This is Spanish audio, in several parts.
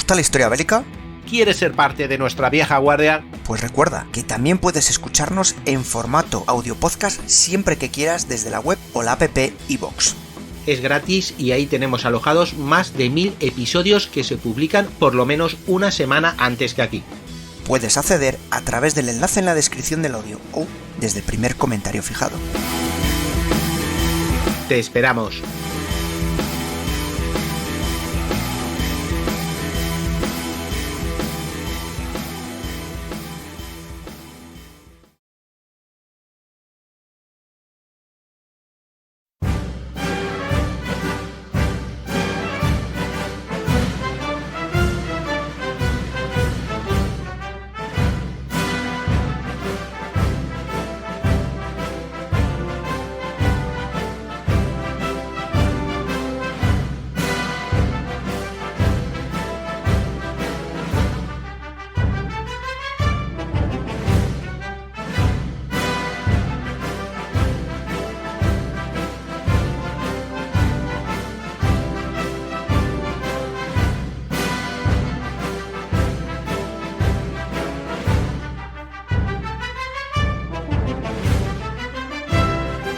gusta la historia bélica? ¿Quieres ser parte de nuestra vieja guardia? Pues recuerda que también puedes escucharnos en formato audio podcast siempre que quieras desde la web o la app iVoox. Es gratis y ahí tenemos alojados más de 1000 episodios que se publican por lo menos una semana antes que aquí. Puedes acceder a través del enlace en la descripción del audio o desde el primer comentario fijado. Te esperamos.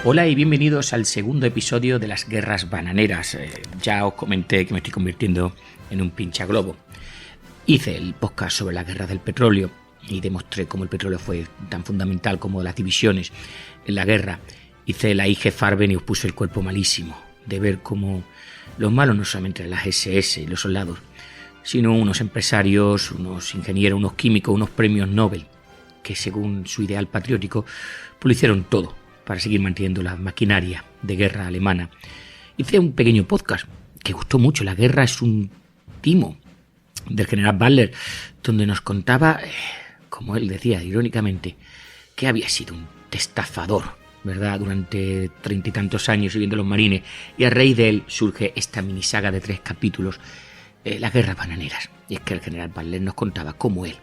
Hola y bienvenidos al segundo episodio de las guerras bananeras. Ya os comenté que me estoy convirtiendo en un pinchaglobo. Hice el podcast sobre la guerra del petróleo y demostré cómo el petróleo fue tan fundamental como las divisiones en la guerra. Hice la IG Farben y os puse el cuerpo malísimo de ver cómo los malos no solamente eran las SS y los soldados, sino unos empresarios, unos ingenieros, unos químicos, unos premios Nobel, que según su ideal patriótico pues lo hicieron todo para seguir manteniendo la maquinaria de guerra alemana. Hice un pequeño podcast que gustó mucho. La guerra es un timo, del general Butler, donde nos contaba, como él decía irónicamente, que había sido un estafador, ¿verdad?, durante 30 y tantos años sirviendo a los marines, y a raíz de él surge esta minisaga de 3 capítulos, las guerras bananeras. Y es que el general Butler nos contaba cómo él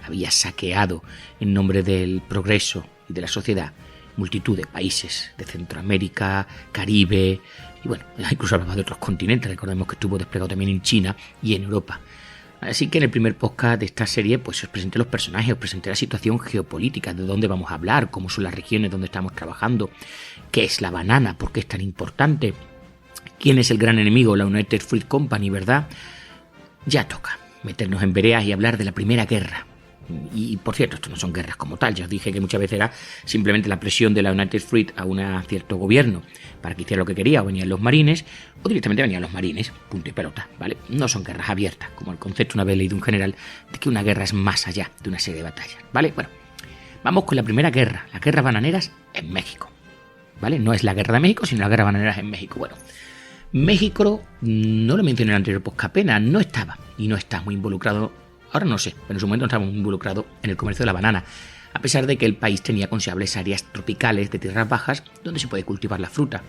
había saqueado en nombre del progreso y de la sociedad multitud de países de Centroamérica, Caribe, y bueno, incluso hablaba de otros continentes. Recordemos que estuvo desplegado también en China y en Europa. Así que en el primer podcast de esta serie pues os presenté los personajes, os presenté la situación geopolítica, de dónde vamos a hablar, cómo son las regiones donde estamos trabajando, qué es la banana, por qué es tan importante, quién es el gran enemigo, la United Fruit Company, ¿verdad? Ya toca meternos en veredas y hablar de la Primera Guerra. Y por cierto, esto no son guerras como tal. Ya os dije que muchas veces era simplemente la presión de la United Fruit a un cierto gobierno para que hiciera lo que quería, o venían los marines, o directamente venían los marines, punto y pelota, ¿vale? No son guerras abiertas, como el concepto una vez leído un general de que una guerra es más allá de una serie de batallas, ¿vale? Bueno, vamos con la primera guerra, las guerras bananeras en México, ¿vale? No es la guerra de México, sino las guerras bananeras en México. Bueno, México, no lo mencioné en el anterior podcast, apenas no estaba y no está muy involucrado. Ahora no sé, pero en su momento no estaba muy involucrado en el comercio de la banana, a pesar de que el país tenía considerables áreas tropicales de tierras bajas donde se puede cultivar la fruta.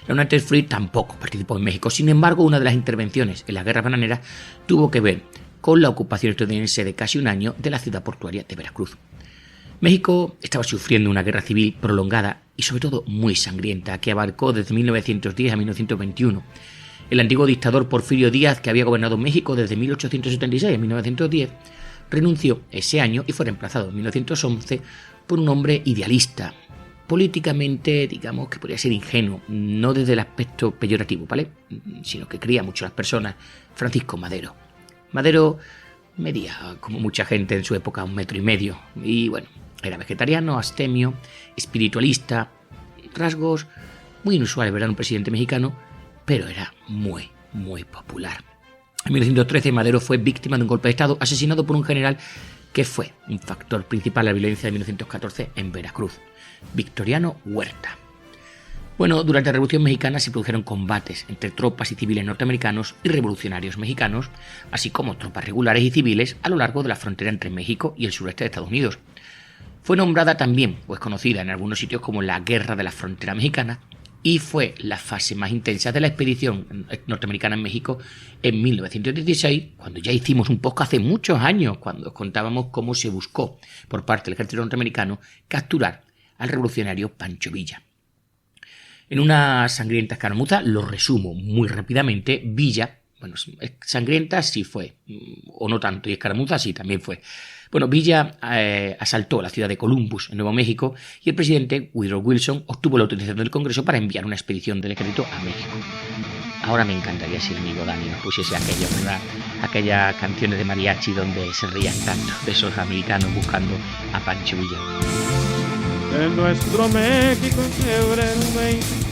La United Fruit tampoco participó en México. Sin embargo, una de las intervenciones en la guerra bananera tuvo que ver con la ocupación estadounidense de casi un año de la ciudad portuaria de Veracruz. México estaba sufriendo una guerra civil prolongada y sobre todo muy sangrienta que abarcó desde 1910 a 1921. El antiguo dictador Porfirio Díaz, que había gobernado México desde 1876 a 1910, renunció ese año y fue reemplazado en 1911 por un hombre idealista, políticamente, digamos, que podría ser ingenuo, no desde el aspecto peyorativo, ¿vale?, sino que quería mucho a las personas, Francisco Madero. Madero medía, como mucha gente en su época, 1,5 metros, y bueno, era vegetariano, abstemio, espiritualista, rasgos muy inusuales, ¿verdad?, un presidente mexicano, pero era muy, muy popular. En 1913 Madero fue víctima de un golpe de Estado, asesinado por un general que fue un factor principal de la violencia de 1914 en Veracruz, Victoriano Huerta. Bueno, durante la Revolución Mexicana se produjeron combates entre tropas y civiles norteamericanos y revolucionarios mexicanos, así como tropas regulares y civiles a lo largo de la frontera entre México y el sureste de Estados Unidos. Fue nombrada también, pues conocida en algunos sitios como la Guerra de la Frontera Mexicana, y fue la fase más intensa de la expedición norteamericana en México en 1916, cuando ya hicimos un podcast hace muchos años, cuando contábamos cómo se buscó por parte del ejército norteamericano capturar al revolucionario Pancho Villa. En una sangrienta escaramuza, lo resumo muy rápidamente, Villa Bueno, sangrienta sí fue, o no tanto, y escaramuza sí también fue. Bueno, Villa asaltó la ciudad de Columbus, en Nuevo México, y el presidente Woodrow Wilson obtuvo la autorización del Congreso para enviar una expedición del ejército a México. Ahora me encantaría si el amigo Dani nos pusiese aquellas canciones de mariachi donde se reían tanto de esos americanos buscando a Pancho Villa. En nuestro México en febrero 20.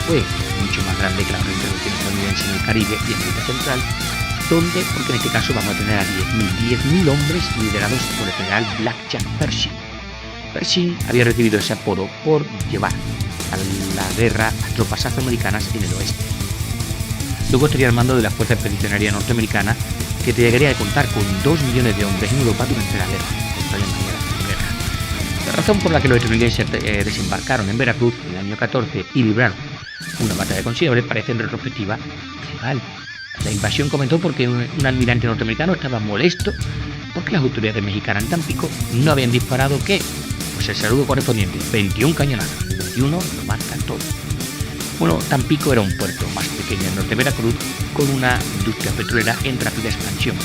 Fue mucho más grande que la intervención estadounidense en el Caribe y América Central, porque en este caso vamos a tener a 10.000 hombres liderados por el general Blackjack Pershing. Pershing había recibido ese apodo por llevar a la guerra a tropas afroamericanas en el oeste. Luego estaría al mando de la Fuerza Expedicionaria Norteamericana, que llegaría a contar con 2 millones de hombres en Europa durante la guerra. La razón por la que los estadounidenses desembarcaron en Veracruz en el año 14 y libraron una batalla considerable parece en retrospectiva trivial. La invasión comenzó porque un almirante norteamericano estaba molesto porque las autoridades mexicanas en Tampico no habían disparado ¿qué? Pues el saludo correspondiente, 21 cañonazos. El 21 lo marcan todo. Bueno, Tampico era un puerto más pequeño en norte de Veracruz con una industria petrolera en rápida expansión,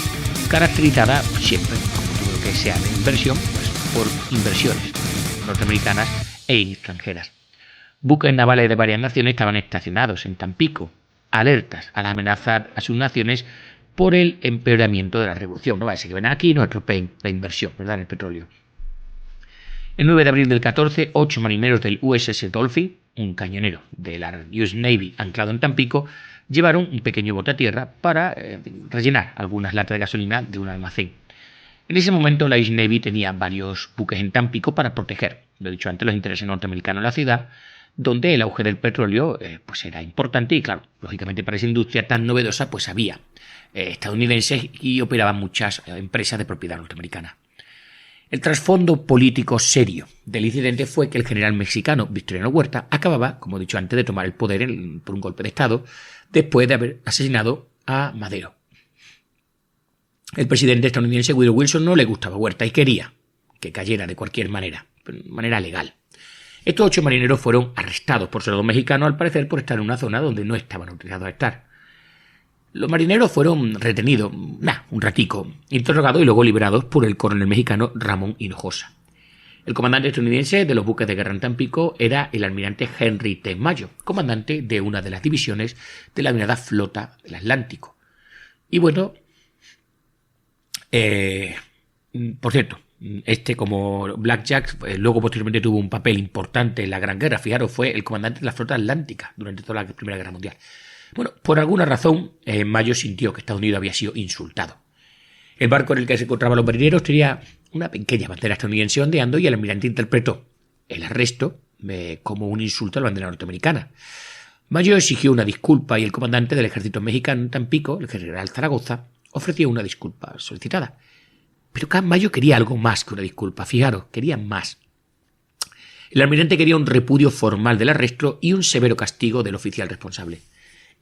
caracterizada siempre, como todo lo que sea de inversión, pues, por inversiones norteamericanas e extranjeras. Buques navales de varias naciones estaban estacionados en Tampico, alertas a amenazar a sus naciones por el empeoramiento de la revolución. No va a ser que ven aquí y nos estropeen la inversión, ¿verdad?, en el petróleo. El 9 de abril del 14, 8 marineros del USS Dolphin, un cañonero de la US Navy anclado en Tampico, llevaron un pequeño bote a tierra para rellenar algunas latas de gasolina de un almacén. En ese momento la US Navy tenía varios buques en Tampico para proteger, lo he dicho antes, los intereses norteamericanos en la ciudad, donde el auge del petróleo pues era importante y claro, lógicamente para esa industria tan novedosa pues había estadounidenses y operaban muchas empresas de propiedad norteamericana. El trasfondo político serio del incidente fue que el general mexicano Victoriano Huerta acababa, como he dicho antes, de tomar el poder por un golpe de estado después de haber asesinado a Madero. El presidente estadounidense Woodrow Wilson no le gustaba a Huerta y quería que cayera de cualquier manera, de manera legal. Estos 8 marineros fueron arrestados por soldados mexicanos, al parecer por estar en una zona donde no estaban autorizados a estar. Los marineros fueron retenidos, un ratico, interrogados y luego liberados por el coronel mexicano Ramón Hinojosa. El comandante estadounidense de los buques de guerra en Tampico era el almirante Henry T. Mayo, comandante de una de las divisiones de la denominada Flota del Atlántico. Y bueno, por cierto, como Blackjack, luego posteriormente tuvo un papel importante en la Gran Guerra. Fijaros, fue el comandante de la Flota Atlántica durante toda la Primera Guerra Mundial. Bueno, por alguna razón, Mayo sintió que Estados Unidos había sido insultado. El barco en el que se encontraban los marineros tenía una pequeña bandera estadounidense ondeando y el almirante interpretó el arresto como un insulto a la bandera norteamericana. Mayo exigió una disculpa y el comandante del ejército mexicano en Tampico, el general Zaragoza, ofreció una disculpa solicitada. Pero Mayo quería algo más que una disculpa, fijaros, quería más. El almirante quería un repudio formal del arresto y un severo castigo del oficial responsable.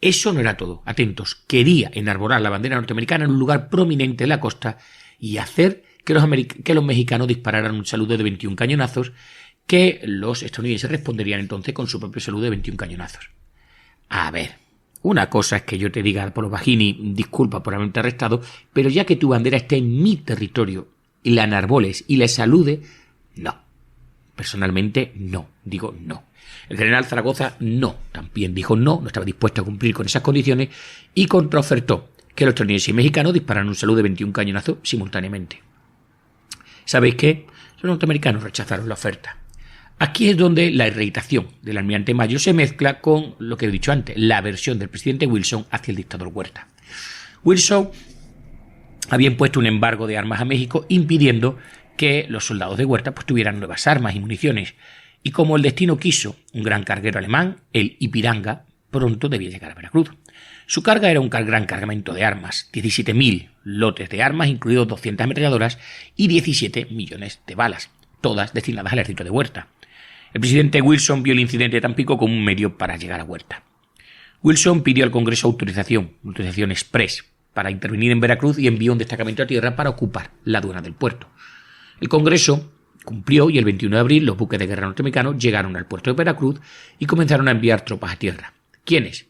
Eso no era todo, atentos, quería enarbolar la bandera norteamericana en un lugar prominente de la costa y hacer que los mexicanos dispararan un saludo de 21 cañonazos que los estadounidenses responderían entonces con su propio saludo de 21 cañonazos. A ver, una cosa es que yo te diga por los bajini, disculpa por haberte arrestado, pero ya que tu bandera esté en mi territorio y la enarboles y le salude, no. Personalmente, no. Digo no. El general Zaragoza también dijo no estaba dispuesto a cumplir con esas condiciones y contraofertó que los estadounidenses y mexicanos dispararan un saludo de 21 cañonazos simultáneamente. ¿Sabéis qué? Los norteamericanos rechazaron la oferta. Aquí es donde la irritación del almirante Mayo se mezcla con lo que he dicho antes, la aversión del presidente Wilson hacia el dictador Huerta. Wilson había impuesto un embargo de armas a México, impidiendo que los soldados de Huerta pues tuvieran nuevas armas y municiones. Y como el destino quiso, un gran carguero alemán, el Ipiranga, pronto debía llegar a Veracruz. Su carga era un gran cargamento de armas, 17.000 lotes de armas, incluidos 200 ametralladoras y 17 millones de balas, todas destinadas al ejército de Huerta. El presidente Wilson vio el incidente de Tampico como un medio para llegar a Huerta. Wilson pidió al Congreso autorización express, para intervenir en Veracruz y envió un destacamento a tierra para ocupar la aduana del puerto. El Congreso cumplió y el 21 de abril los buques de guerra norteamericanos llegaron al puerto de Veracruz y comenzaron a enviar tropas a tierra. ¿Quiénes?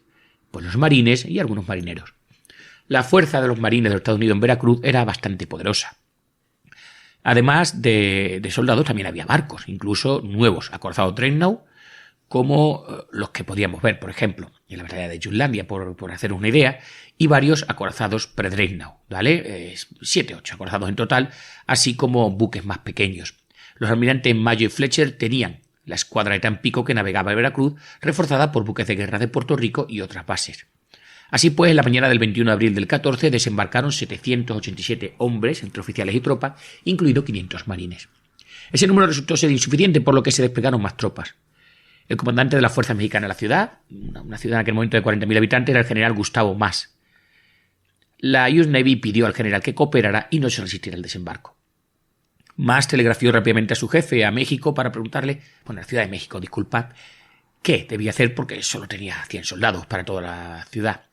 Pues los marines y algunos marineros. La fuerza de los marines de los Estados Unidos en Veracruz era bastante poderosa. Además de soldados también había barcos, incluso nuevos, acorazados Dreadnought, como los que podíamos ver, por ejemplo, en la batalla de Jutlandia, por hacer una idea, y varios acorazados pre-Dreadnought, ¿vale? 7, 8 acorazados en total, así como buques más pequeños. Los almirantes Mayo y Fletcher tenían la escuadra de Tampico que navegaba a Veracruz, reforzada por buques de guerra de Puerto Rico y otras bases. Así pues, en la mañana del 21 de abril del 14 desembarcaron 787 hombres, entre oficiales y tropas, incluidos 500 marines. Ese número resultó ser insuficiente, por lo que se desplegaron más tropas. El comandante de la Fuerza Mexicana en la ciudad, una ciudad en aquel momento de 40.000 habitantes, era el general Gustavo Mas. La US Navy pidió al general que cooperara y no se resistiera al desembarco. Mas telegrafió rápidamente a su jefe, a México, para preguntarle, a la Ciudad de México, disculpad, qué debía hacer porque solo tenía 100 soldados para toda la ciudad.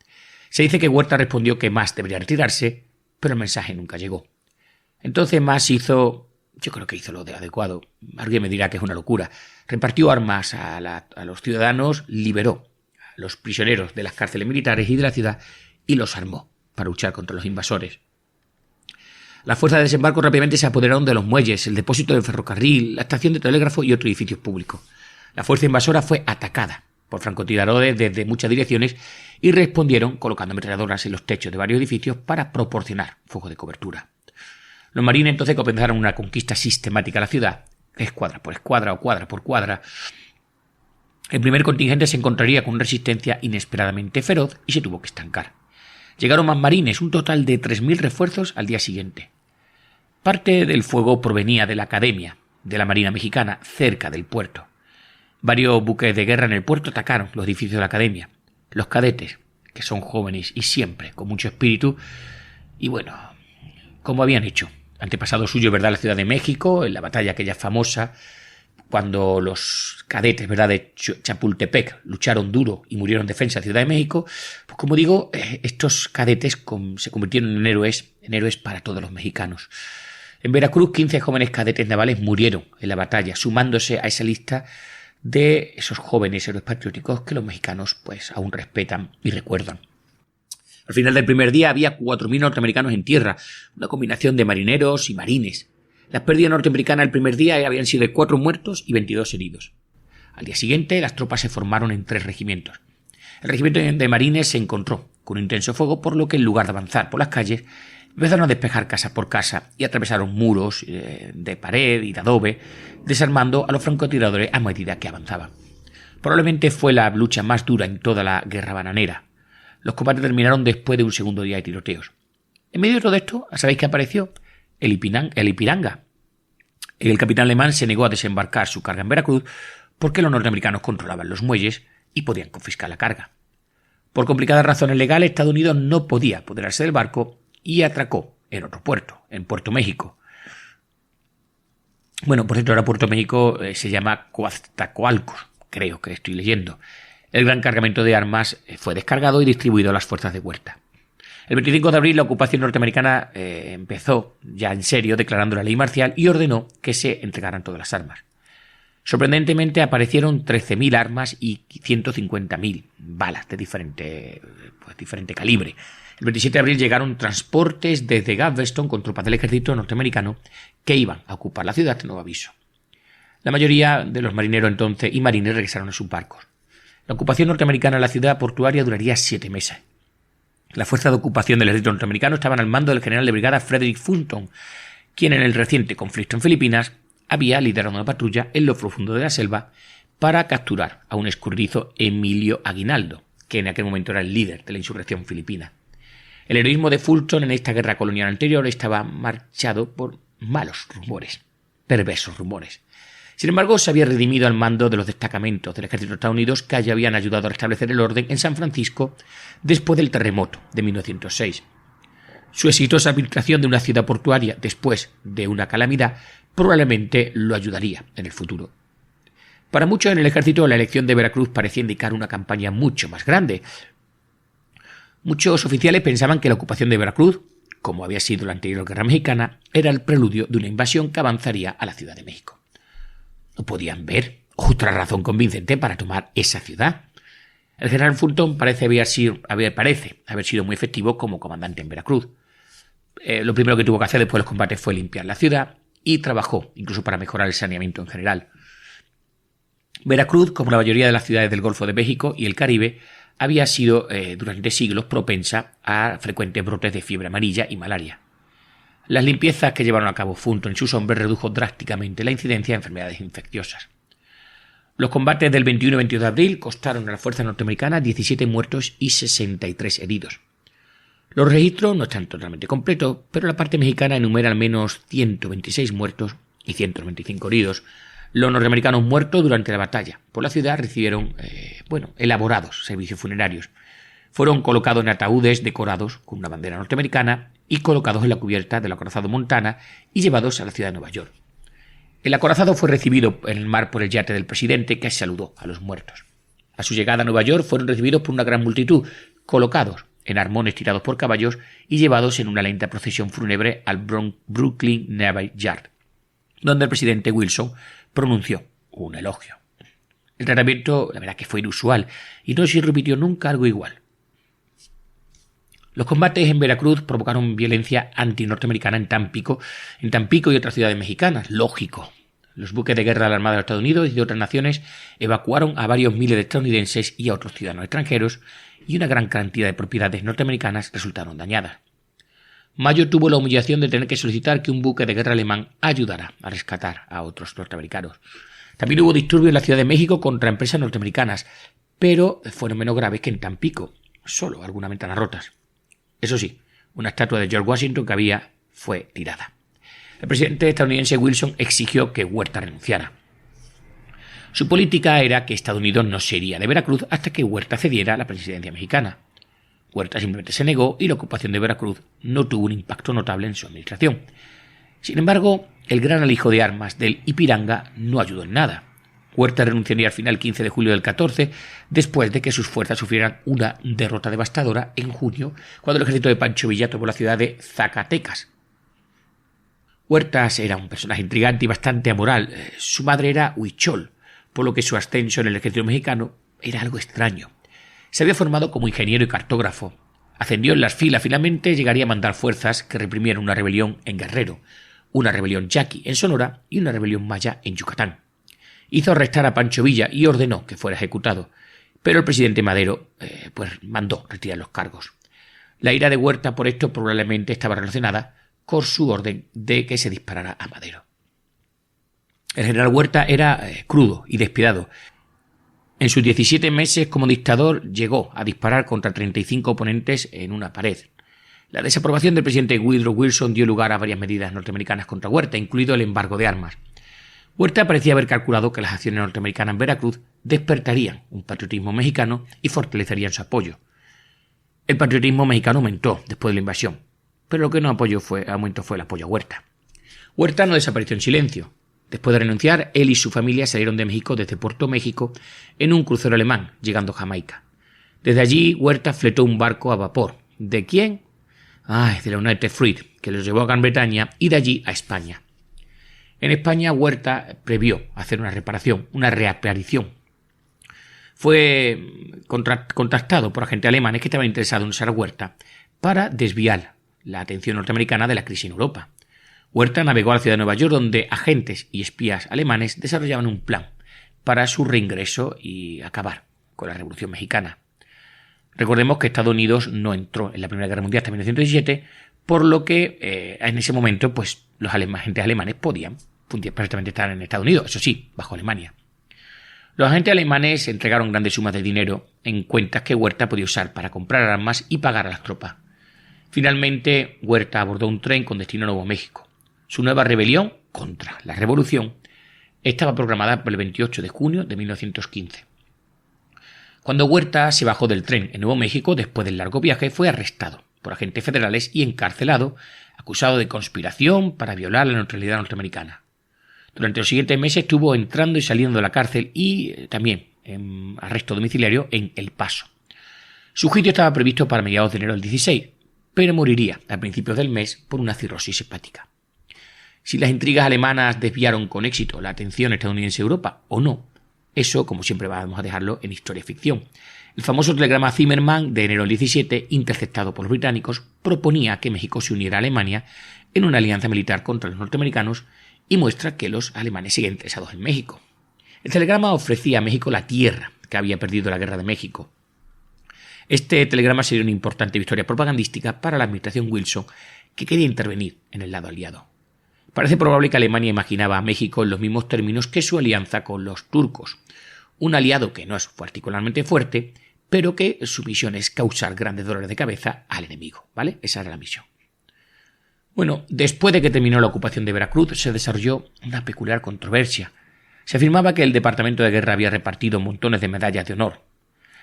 Se dice que Huerta respondió que Mas debería retirarse, pero el mensaje nunca llegó. Entonces Mas hizo lo de adecuado. Alguien me dirá que es una locura. Repartió armas a los ciudadanos, liberó a los prisioneros de las cárceles militares y de la ciudad y los armó para luchar contra los invasores. Las fuerzas de desembarco rápidamente se apoderaron de los muelles, el depósito del ferrocarril, la estación de telégrafo y otros edificios públicos. La fuerza invasora fue atacada por francotiradores desde muchas direcciones y respondieron colocando ametralladoras en los techos de varios edificios para proporcionar fuego de cobertura. Los marines entonces comenzaron una conquista sistemática de la ciudad, escuadra por escuadra o cuadra por cuadra. El primer contingente se encontraría con una resistencia inesperadamente feroz y se tuvo que estancar. Llegaron más marines, un total de 3.000 refuerzos al día siguiente. Parte del fuego provenía de la Academia de la Marina Mexicana, cerca del puerto. Varios buques de guerra en el puerto atacaron los edificios de la Academia. Los cadetes, que son jóvenes y siempre con mucho espíritu, y como habían hecho antepasados suyos, ¿verdad?, en la Ciudad de México, en la batalla aquella famosa, cuando los cadetes, ¿verdad?, de Chapultepec lucharon duro y murieron en defensa de Ciudad de México, pues como digo, estos cadetes se convirtieron en héroes para todos los mexicanos. En Veracruz, 15 jóvenes cadetes navales murieron en la batalla, sumándose a esa lista de esos jóvenes héroes patrióticos que los mexicanos pues aún respetan y recuerdan. Al final del primer día había 4.000 norteamericanos en tierra, una combinación de marineros y marines. Las pérdidas norteamericanas el primer día habían sido de 4 muertos y 22 heridos. Al día siguiente, las tropas se formaron en 3 regimientos. El regimiento de marines se encontró con un intenso fuego, por lo que en lugar de avanzar por las calles, empezaron a despejar casa por casa y atravesaron muros de pared y de adobe, desarmando a los francotiradores a medida que avanzaban. Probablemente fue la lucha más dura en toda la guerra bananera. Los combates terminaron después de un segundo día de tiroteos. En medio de todo esto, ¿sabéis qué apareció? El Ipiranga. El capitán alemán se negó a desembarcar su carga en Veracruz porque los norteamericanos controlaban los muelles y podían confiscar la carga. Por complicadas razones legales, Estados Unidos no podía apoderarse del barco y atracó en otro puerto, en Puerto México. Por cierto, ahora Puerto México se llama Coatzacoalcos, creo que estoy leyendo. El gran cargamento de armas fue descargado y distribuido a las fuerzas de Huerta. El 25 de abril la ocupación norteamericana empezó ya en serio, declarando la ley marcial y ordenó que se entregaran todas las armas. Sorprendentemente aparecieron 13.000 armas y 150.000 balas de diferente calibre. El 27 de abril llegaron transportes desde Galveston con tropas del ejército norteamericano que iban a ocupar la ciudad de nuevo aviso. La mayoría de los marineros entonces y marines regresaron a sus barcos. La ocupación norteamericana de la ciudad portuaria duraría 7 meses. Las fuerzas de ocupación del ejército norteamericano estaban al mando del general de brigada Frederick Fulton, quien en el reciente conflicto en Filipinas había liderado una patrulla en lo profundo de la selva para capturar a un escurridizo Emilio Aguinaldo, que en aquel momento era el líder de la insurrección filipina. El heroísmo de Fulton en esta guerra colonial anterior estaba marchado por malos rumores, perversos rumores. Sin embargo, se había redimido al mando de los destacamentos del ejército de Estados Unidos que ya habían ayudado a restablecer el orden en San Francisco después del terremoto de 1906. Su exitosa administración de una ciudad portuaria después de una calamidad probablemente lo ayudaría en el futuro. Para muchos en el ejército, la elección de Veracruz parecía indicar una campaña mucho más grande. Muchos oficiales pensaban que la ocupación de Veracruz, como había sido la anterior guerra mexicana, era el preludio de una invasión que avanzaría a la Ciudad de México. No podían ver otra razón convincente para tomar esa ciudad. El general Fulton parece haber sido muy efectivo como comandante en Veracruz. Lo primero que tuvo que hacer después de los combates fue limpiar la ciudad y trabajó incluso para mejorar el saneamiento en general. Veracruz, como la mayoría de las ciudades del Golfo de México y el Caribe, había sido durante siglos propensa a frecuentes brotes de fiebre amarilla y malaria. Las limpiezas que llevaron a cabo Fulton y sus hombres redujo drásticamente la incidencia de enfermedades infecciosas. Los combates del 21 y 22 de abril costaron a la fuerza norteamericana 17 muertos y 63 heridos. Los registros no están totalmente completos, pero la parte mexicana enumera al menos 126 muertos y 125 heridos. Los norteamericanos muertos durante la batalla por la ciudad recibieron elaborados servicios funerarios. Fueron colocados en ataúdes decorados con una bandera norteamericana y colocados en la cubierta del acorazado Montana y llevados a la ciudad de Nueva York. El acorazado fue recibido en el mar por el yate del presidente, que saludó a los muertos. A su llegada a Nueva York fueron recibidos por una gran multitud, colocados en armones tirados por caballos y llevados en una lenta procesión fúnebre al Brooklyn Navy Yard, donde el presidente Wilson pronunció un elogio. El tratamiento, la verdad, que fue inusual y no se repitió nunca algo igual. Los combates en Veracruz provocaron violencia antinorteamericana en Tampico y otras ciudades mexicanas. Lógico. Los buques de guerra de la Armada de los Estados Unidos y de otras naciones evacuaron a varios miles de estadounidenses y a otros ciudadanos extranjeros, y una gran cantidad de propiedades norteamericanas resultaron dañadas. Mayo tuvo la humillación de tener que solicitar que un buque de guerra alemán ayudara a rescatar a otros norteamericanos. También hubo disturbios en la Ciudad de México contra empresas norteamericanas, pero fueron menos graves que en Tampico, solo algunas ventanas rotas. Eso sí, una estatua de George Washington que había fue tirada. El presidente estadounidense Wilson exigió que Huerta renunciara. Su política era que Estados Unidos no se iría de Veracruz hasta que Huerta cediera a la presidencia mexicana. Huerta simplemente se negó y la ocupación de Veracruz no tuvo un impacto notable en su administración. Sin embargo, el gran alijo de armas del Ipiranga no ayudó en nada. Huerta renunciaría al final 15 de julio del 14, después de que sus fuerzas sufrieran una derrota devastadora en junio, cuando el ejército de Pancho Villa tomó la ciudad de Zacatecas. Huertas era un personaje intrigante y bastante amoral. Su madre era huichol, por lo que su ascenso en el ejército mexicano era algo extraño. Se había formado como ingeniero y cartógrafo. Ascendió en las filas, finalmente llegaría a mandar fuerzas que reprimieron una rebelión en Guerrero, una rebelión yaqui en Sonora y una rebelión maya en Yucatán. Hizo arrestar a Pancho Villa y ordenó que fuera ejecutado, pero el presidente Madero mandó retirar los cargos. La ira de Huerta por esto probablemente estaba relacionada con su orden de que se disparara a Madero. El general Huerta era crudo y despiadado. En sus 17 meses como dictador llegó a disparar contra 35 oponentes en una pared. La desaprobación del presidente Woodrow Wilson dio lugar a varias medidas norteamericanas contra Huerta, incluido el embargo de armas. Huerta parecía haber calculado que las acciones norteamericanas en Veracruz despertarían un patriotismo mexicano y fortalecerían su apoyo. El patriotismo mexicano aumentó después de la invasión, pero lo que no aumentó fue el apoyo a Huerta. Huerta no desapareció en silencio. Después de renunciar, él y su familia salieron de México desde Puerto México en un crucero alemán, llegando a Jamaica. Desde allí, Huerta fletó un barco a vapor. ¿De quién? De la United Fruit, que los llevó a Gran Bretaña y de allí a España. En España, Huerta previó hacer una reaparición. Fue contactado por agentes alemanes que estaban interesados en usar a Huerta para desviar la atención norteamericana de la crisis en Europa. Huerta navegó a la ciudad de Nueva York, donde agentes y espías alemanes desarrollaban un plan para su reingreso y acabar con la Revolución Mexicana. Recordemos que Estados Unidos no entró en la Primera Guerra Mundial hasta 1917, por lo que en ese momento los agentes alemanes podían perfectamente estar en Estados Unidos, eso sí, bajo Alemania. Los agentes alemanes entregaron grandes sumas de dinero en cuentas que Huerta podía usar para comprar armas y pagar a las tropas. Finalmente, Huerta abordó un tren con destino a Nuevo México. Su nueva rebelión contra la revolución estaba programada para el 28 de junio de 1915. Cuando Huerta se bajó del tren en Nuevo México, después del largo viaje, fue arrestado por agentes federales y encarcelado, acusado de conspiración para violar la neutralidad norteamericana. Durante los siguientes meses estuvo entrando y saliendo de la cárcel y también en arresto domiciliario en El Paso. Su juicio estaba previsto para mediados de enero del 16, pero moriría a principios del mes por una cirrosis hepática. Si las intrigas alemanas desviaron con éxito la atención estadounidense a Europa o no, eso, como siempre, vamos a dejarlo en historia ficción. El famoso telegrama Zimmermann de enero del 17, interceptado por los británicos, proponía que México se uniera a Alemania en una alianza militar contra los norteamericanos y muestra que los alemanes siguen interesados en México. El telegrama ofrecía a México la tierra que había perdido la Guerra de México. Este telegrama sería una importante victoria propagandística para la administración Wilson, que quería intervenir en el lado aliado. Parece probable que Alemania imaginaba a México en los mismos términos que su alianza con los turcos. Un aliado que no es particularmente fuerte, pero que su misión es causar grandes dolores de cabeza al enemigo, ¿vale? Esa era la misión. Bueno, después de que terminó la ocupación de Veracruz, se desarrolló una peculiar controversia. Se afirmaba que el Departamento de Guerra había repartido montones de medallas de honor.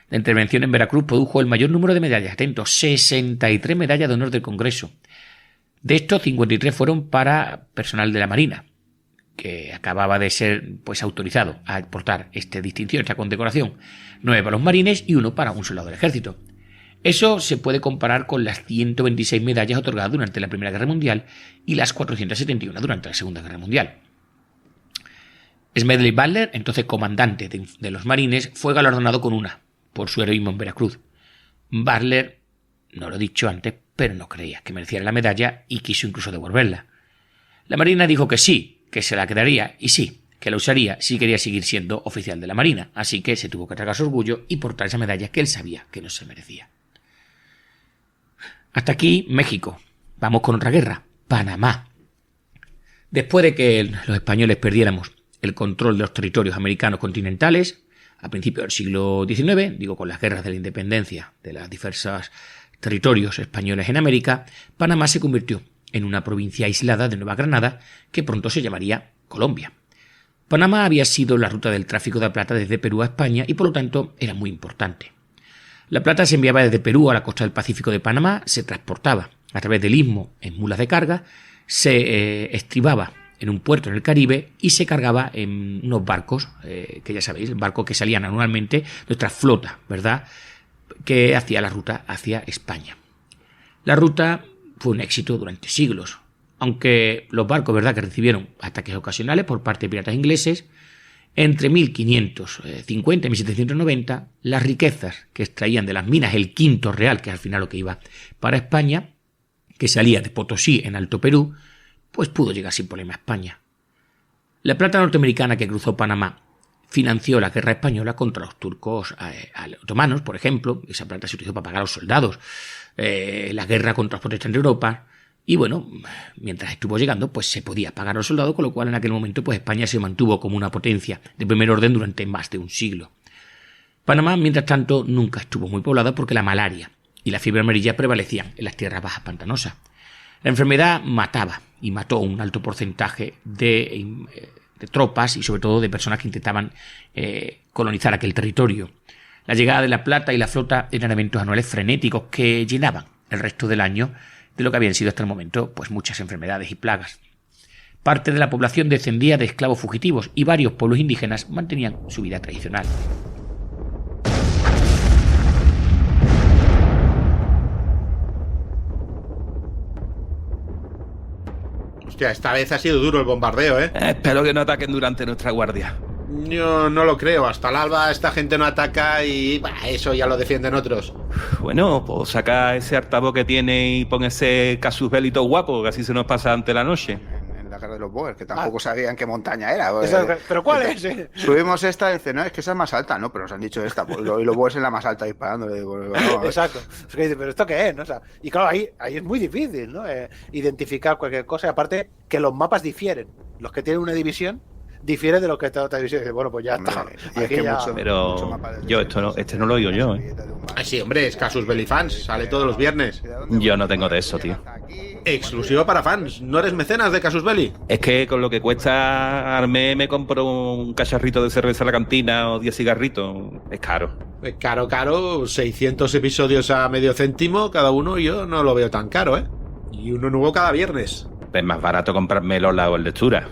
La intervención en Veracruz produjo el mayor número de medallas, atentos, 63 medallas de honor del Congreso. De estos, 53 fueron para personal de la Marina, que acababa de ser autorizado a portar esta distinción, esta condecoración. 9 para los marines y 1 para un soldado del ejército. Eso se puede comparar con las 126 medallas otorgadas durante la Primera Guerra Mundial y las 471 durante la Segunda Guerra Mundial. Smedley Butler, entonces comandante de los marines, fue galardonado con una por su heroísmo en Veracruz. Butler, no lo he dicho antes, pero no creía que mereciera la medalla y quiso incluso devolverla. La Marina dijo que sí, que se la quedaría y sí, que la usaría si quería seguir siendo oficial de la Marina, así que se tuvo que tragar su orgullo y portar esa medalla que él sabía que no se merecía. Hasta aquí México. Vamos con otra guerra, Panamá. Después de que los españoles perdiéramos el control de los territorios americanos continentales, a principios del siglo XIX, digo con las guerras de la independencia de los diversos territorios españoles en América, Panamá se convirtió en una provincia aislada de Nueva Granada que pronto se llamaría Colombia. Panamá había sido la ruta del tráfico de plata desde Perú a España y por lo tanto era muy importante. La plata se enviaba desde Perú a la costa del Pacífico de Panamá, se transportaba a través del istmo en mulas de carga, se estribaba en un puerto en el Caribe y se cargaba en unos barcos, que ya sabéis, barcos que salían anualmente, nuestra flota, ¿verdad?, que hacía la ruta hacia España. La ruta fue un éxito durante siglos, aunque los barcos, ¿verdad?, que recibieron ataques ocasionales por parte de piratas ingleses. Entre 1550 y 1790, las riquezas que extraían de las minas, el Quinto Real, que es al final lo que iba para España, que salía de Potosí en Alto Perú, pues pudo llegar sin problema a España. La plata norteamericana que cruzó Panamá financió la guerra española contra los turcos otomanos, por ejemplo. Esa plata se utilizó para pagar a los soldados, la guerra contra los protestantes de Europa. Y bueno, mientras estuvo llegando, pues se podía pagar a los soldados, con lo cual en aquel momento pues España se mantuvo como una potencia de primer orden durante más de un siglo. Panamá, mientras tanto, nunca estuvo muy poblada porque la malaria y la fiebre amarilla prevalecían en las tierras bajas pantanosas. La enfermedad mataba y mató un alto porcentaje de tropas y sobre todo de personas que intentaban colonizar aquel territorio. La llegada de la plata y la flota eran eventos anuales frenéticos que llenaban el resto del año de lo que habían sido hasta el momento pues muchas enfermedades y plagas. Parte de la población descendía de esclavos fugitivos y varios pueblos indígenas mantenían su vida tradicional. Hostia, esta vez ha sido duro el bombardeo, ¿eh? Espero que no ataquen durante nuestra guardia. Yo no lo creo. Hasta el alba esta gente no ataca y eso ya lo defienden otros. Bueno, pues saca ese altavoz que tiene y pon ese casus belli guapo, que así se nos pasa ante la noche. En la guerra de los Boers, que tampoco sabían qué montaña era. ¿Pero cuál es? Subimos esta y dice, no, es que esa es más alta, ¿no? Pero nos han dicho esta, pues, y los Boers en la más alta disparando. No, exacto. Es que dice, ¿pero esto qué es? ¿No? O sea, y claro, ahí es muy difícil, ¿no? Identificar cualquier cosa. Y aparte, que los mapas difieren. Los que tienen una división difiere de lo que te dice. Bueno, pues ya está. Y es que mucho Pero más para yo esto no, este no lo oigo yo, ¿eh? Ay, sí, hombre, es Casus Belli Fans, sale todos los viernes. Yo no tengo de eso, tío. Exclusivo para fans, ¿no eres mecenas de Casus Belli? Es que con lo que cuesta al mes me compro un cacharrito de cerveza a la cantina o 10 cigarritos. Es caro. Caro, 600 episodios a medio céntimo cada uno, yo no lo veo tan caro, ¿eh? Y uno nuevo cada viernes. Es más barato comprarme Lola o el Lectura.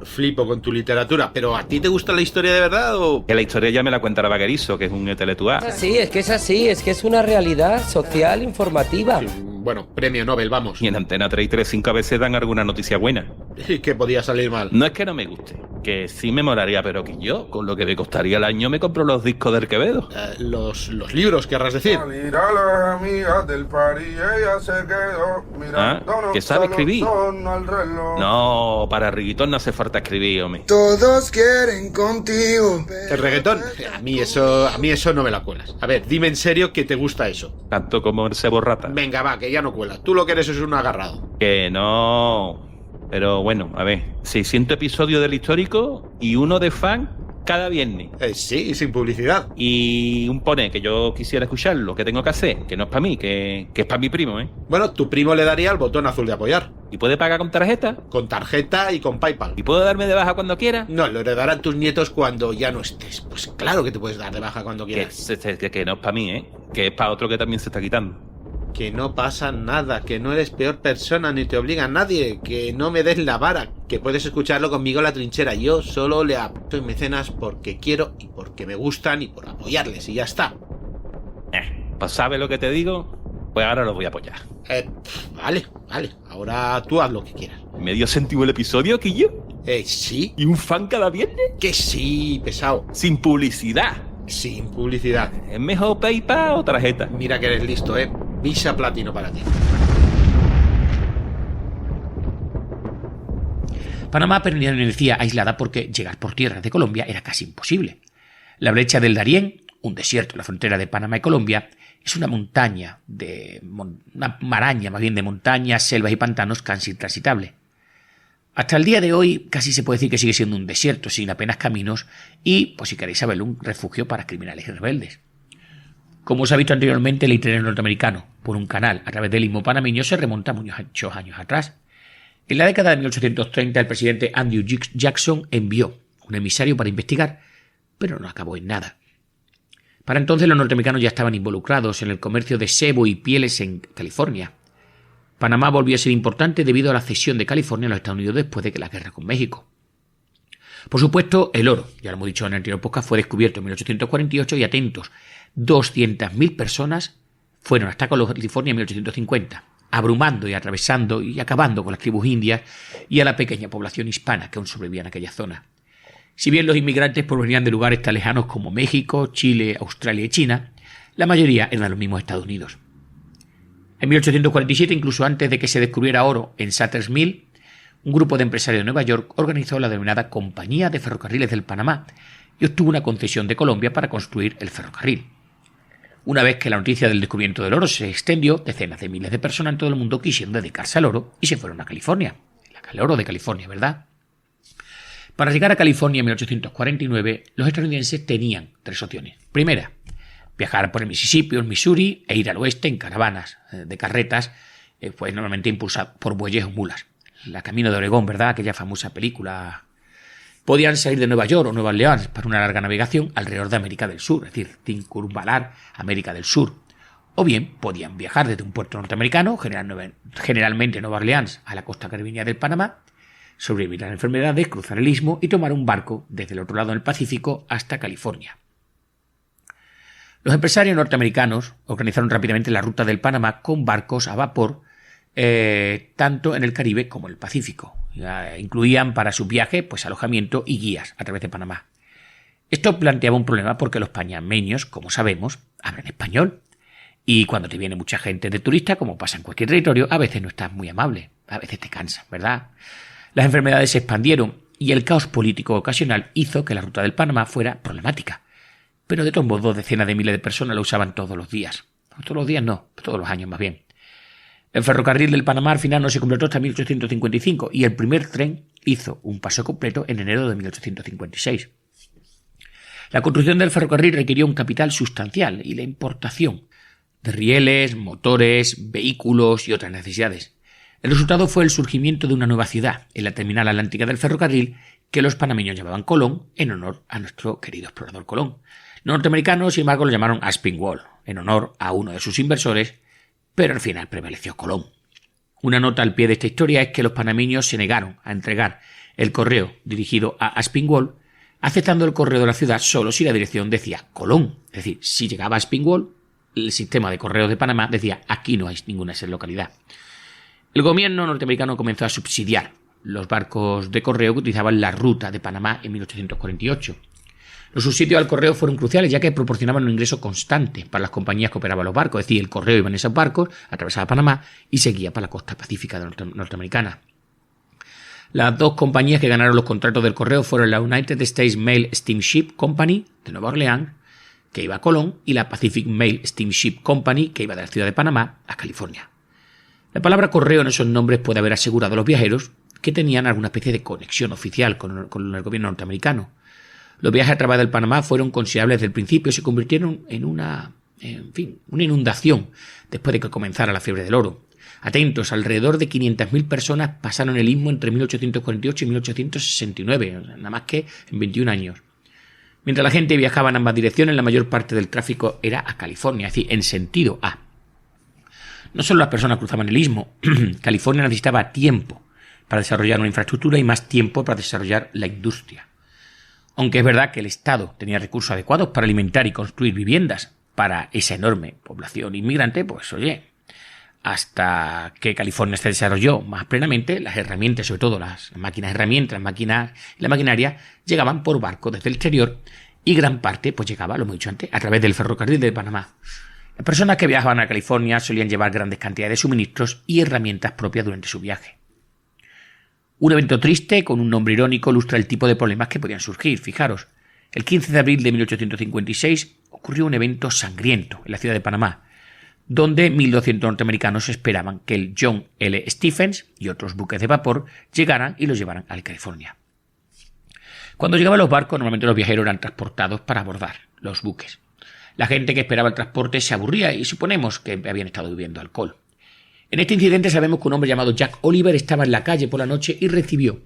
Flipo con tu literatura, pero ¿a ti te gusta la historia de verdad o...? Que la historia ya me la cuenta la Vaquerizo, que es un intelectual. Sí, es que es así, es que es una realidad social informativa. Sí, bueno, premio Nobel, vamos. Y en Antena 3 y 3-5 a veces dan alguna noticia buena. ¿Y qué podía salir mal? No es que no me guste, que sí me molaría, pero que yo, con lo que me costaría el año, me compro los discos del Quevedo. Los libros, querrás decir. ¿Que sabe escribir? No, para Riguitón no hace falta escribir, hombre. Todos quieren contigo. ¿El reggaetón? A mí eso no me la cuelas. A ver, dime en serio que te gusta eso. Tanto como el Sebo Rata. Venga, va, que ya no cuela. Tú lo que eres es un agarrado. Que no... Pero bueno, a ver, 600 episodios del histórico y uno de fan cada viernes. Sí, sin publicidad. Y un pone que yo quisiera escucharlo, que tengo que hacer, que no es para mí, que es para mi primo, ¿eh? Bueno, tu primo le daría el botón azul de apoyar. ¿Y puede pagar con tarjeta? Con tarjeta y con PayPal. ¿Y puedo darme de baja cuando quiera? No, lo heredarán tus nietos cuando ya no estés. Pues claro que te puedes dar de baja cuando quieras. Que no es para mí, ¿eh? Que es para otro que también se está quitando. Que no pasa nada, que no eres peor persona ni te obliga a nadie, que no me des la vara, que puedes escucharlo conmigo en la trinchera. Yo solo le apoyo en mecenas porque quiero y porque me gustan y por apoyarles y ya está. Pues ¿sabes lo que te digo? Pues ahora los voy a apoyar. Vale, ahora tú haz lo que quieras. ¿Medio céntimo el episodio, Quillo? Sí. ¿Y un fan cada viernes? Que sí, pesado. Sin publicidad. Sin publicidad. ¿Es mejor PayPal o tarjeta? Mira que eres listo, Visa Platino para ti. Panamá permanecía aislada porque llegar por tierra de Colombia era casi imposible. La brecha del Darién, un desierto en la frontera de Panamá y Colombia, es una montaña una maraña más bien de montañas, selvas y pantanos casi intransitable. Hasta el día de hoy casi se puede decir que sigue siendo un desierto sin apenas caminos y, pues si queréis saberlo, un refugio para criminales y rebeldes. Como os ha visto anteriormente, el itinerario norteamericano por un canal a través del istmo panameño se remonta muchos años atrás. En la década de 1830 el presidente Andrew Jackson envió un emisario para investigar, pero no acabó en nada. Para entonces los norteamericanos ya estaban involucrados en el comercio de sebo y pieles en California. Panamá volvió a ser importante debido a la cesión de California a los Estados Unidos después de la guerra con México. Por supuesto, el oro, ya lo hemos dicho en el anterior podcast, fue descubierto en 1848 y atentos, 200.000 personas fueron hasta California en 1850, abrumando y atravesando y acabando con las tribus indias y a la pequeña población hispana que aún sobrevivía en aquella zona. Si bien los inmigrantes provenían de lugares tan lejanos como México, Chile, Australia y China, la mayoría eran los mismos Estados Unidos. En 1847, incluso antes de que se descubriera oro en Sutter's Mill, un grupo de empresarios de Nueva York organizó la denominada Compañía de Ferrocarriles del Panamá y obtuvo una concesión de Colombia para construir el ferrocarril. Una vez que la noticia del descubrimiento del oro se extendió, decenas de miles de personas en todo el mundo quisieron dedicarse al oro y se fueron a California. El oro de California, ¿verdad? Para llegar a California en 1849, los estadounidenses tenían tres opciones. Primera, viajar por el Mississippi o el Missouri e ir al oeste en caravanas de carretas, pues normalmente impulsadas por bueyes o mulas. La Camino de Oregón, ¿verdad? Aquella famosa película. Podían salir de Nueva York o Nueva Orleans para una larga navegación alrededor de América del Sur, es decir, circunvalar América del Sur. O bien podían viajar desde un puerto norteamericano, generalmente Nueva Orleans, a la costa caribeña del Panamá, sobrevivir a las enfermedades, cruzar el istmo y tomar un barco desde el otro lado del Pacífico hasta California. Los empresarios norteamericanos organizaron rápidamente la ruta del Panamá con barcos a vapor, tanto en el Caribe como en el Pacífico. Incluían para su viaje pues alojamiento y guías a través de Panamá. Esto planteaba un problema porque los panameños, como sabemos, hablan español. Y cuando te viene mucha gente de turista, como pasa en cualquier territorio, a veces no estás muy amable, a veces te cansan, ¿verdad? Las enfermedades se expandieron y el caos político ocasional hizo que la ruta del Panamá fuera problemática. Pero de todos modos, decenas de miles de personas la usaban todos los días. Todos los días no, todos los años más bien. El ferrocarril del Panamá al final no se completó hasta 1855 y el primer tren hizo un paso completo en enero de 1856. La construcción del ferrocarril requirió un capital sustancial y la importación de rieles, motores, vehículos y otras necesidades. El resultado fue el surgimiento de una nueva ciudad en la terminal atlántica del ferrocarril que los panameños llamaban Colón en honor a nuestro querido explorador Colón. Los norteamericanos, sin embargo, lo llamaron Aspinwall en honor a uno de sus inversores, pero al final prevaleció Colón. Una nota al pie de esta historia es que los panameños se negaron a entregar el correo dirigido a Aspinwall, aceptando el correo de la ciudad solo si la dirección decía Colón. Es decir, si llegaba a Aspinwall, el sistema de correos de Panamá decía aquí no hay ninguna localidad. El gobierno norteamericano comenzó a subsidiar los barcos de correo que utilizaban la ruta de Panamá en 1848. Los subsidios al correo fueron cruciales ya que proporcionaban un ingreso constante para las compañías que operaban los barcos, es decir, el correo iba en esos barcos, atravesaba Panamá y seguía para la costa pacífica norteamericana. Las dos compañías que ganaron los contratos del correo fueron la United States Mail Steamship Company de Nueva Orleans, que iba a Colón, y la Pacific Mail Steamship Company, que iba de la ciudad de Panamá a California. La palabra correo en esos nombres puede haber asegurado a los viajeros que tenían alguna especie de conexión oficial con el gobierno norteamericano. Los viajes a través del Panamá fueron considerables desde el principio y se convirtieron en una inundación después de que comenzara la fiebre del oro. Atentos, alrededor de 500.000 personas pasaron el istmo entre 1848 y 1869, nada más que en 21 años. Mientras la gente viajaba en ambas direcciones, la mayor parte del tráfico era a California, es decir, en sentido A. No solo las personas cruzaban el istmo, California necesitaba tiempo para desarrollar una infraestructura y más tiempo para desarrollar la industria. Aunque es verdad que el Estado tenía recursos adecuados para alimentar y construir viviendas para esa enorme población inmigrante, pues oye, hasta que California se desarrolló más plenamente, las herramientas, sobre todo las máquinas herramientas, la maquinaria, llegaban por barco desde el exterior y gran parte pues llegaba, lo hemos dicho antes, a través del ferrocarril de Panamá. Las personas que viajaban a California solían llevar grandes cantidades de suministros y herramientas propias durante su viaje. Un evento triste, con un nombre irónico, ilustra el tipo de problemas que podían surgir. Fijaros, el 15 de abril de 1856 ocurrió un evento sangriento en la ciudad de Panamá, donde 1.200 norteamericanos esperaban que el John L. Stephens y otros buques de vapor llegaran y los llevaran a California. Cuando llegaban los barcos, normalmente los viajeros eran transportados para abordar los buques. La gente que esperaba el transporte se aburría y suponemos que habían estado bebiendo alcohol. En este incidente sabemos que un hombre llamado Jack Oliver estaba en la calle por la noche y recibió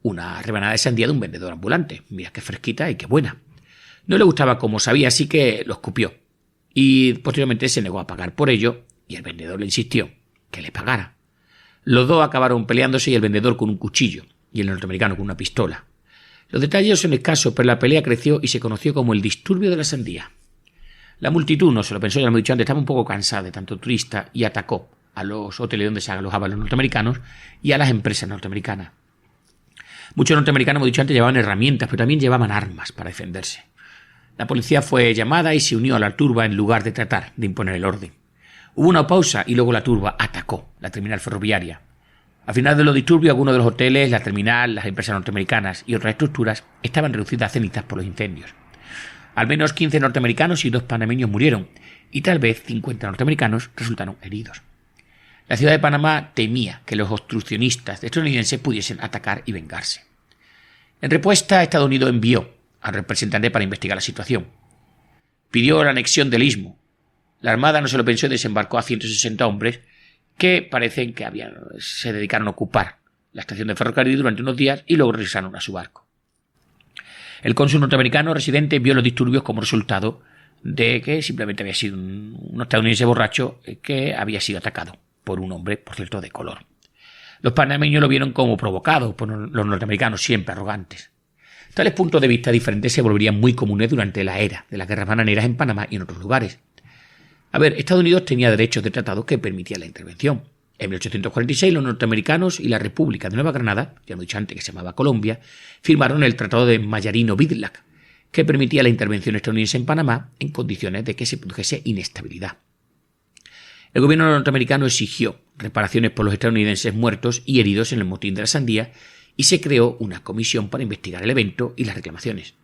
una rebanada de sandía de un vendedor ambulante. Mira qué fresquita y qué buena. No le gustaba como sabía, así que lo escupió. Y posteriormente se negó a pagar por ello y el vendedor le insistió que le pagara. Los dos acabaron peleándose y el vendedor con un cuchillo y el norteamericano con una pistola. Los detalles son escasos, pero la pelea creció y se conoció como el disturbio de la sandía. La multitud, no se lo pensó, ya lo hemos dicho antes, estaba un poco cansada de tanto turista y atacó a los hoteles donde se alojaban los norteamericanos y a las empresas norteamericanas. Muchos norteamericanos, hemos dicho antes, llevaban herramientas, pero también llevaban armas para defenderse. La policía fue llamada y se unió a la turba en lugar de tratar de imponer el orden. Hubo una pausa y luego la turba atacó la terminal ferroviaria. Al final de los disturbios, algunos de los hoteles, la terminal, las empresas norteamericanas y otras estructuras estaban reducidas a cenizas por los incendios. Al menos 15 norteamericanos y 2 panameños murieron y tal vez 50 norteamericanos resultaron heridos. La ciudad de Panamá temía que los obstruccionistas estadounidenses pudiesen atacar y vengarse. En respuesta, Estados Unidos envió al representante para investigar la situación. Pidió la anexión del istmo. La Armada no se lo pensó y desembarcó a 160 hombres que parecen que se dedicaron a ocupar la estación de ferrocarril durante unos días y luego regresaron a su barco. El cónsul norteamericano residente vio los disturbios como resultado de que simplemente había sido un estadounidense borracho que había sido atacado por un hombre, por cierto, de color. Los panameños lo vieron como provocado por los norteamericanos, siempre arrogantes. Tales puntos de vista diferentes se volverían muy comunes durante la era de las guerras bananeras en Panamá y en otros lugares. A ver, Estados Unidos tenía derechos de tratados que permitían la intervención. En 1846 los norteamericanos y la República de Nueva Granada, ya hemos dicho antes que se llamaba Colombia, firmaron el Tratado de Mayarino-Bidlack, que permitía la intervención estadounidense en Panamá en condiciones de que se produjese inestabilidad. El gobierno norteamericano exigió reparaciones por los estadounidenses muertos y heridos en el motín de la Sandía y se creó una comisión para investigar el evento y las reclamaciones.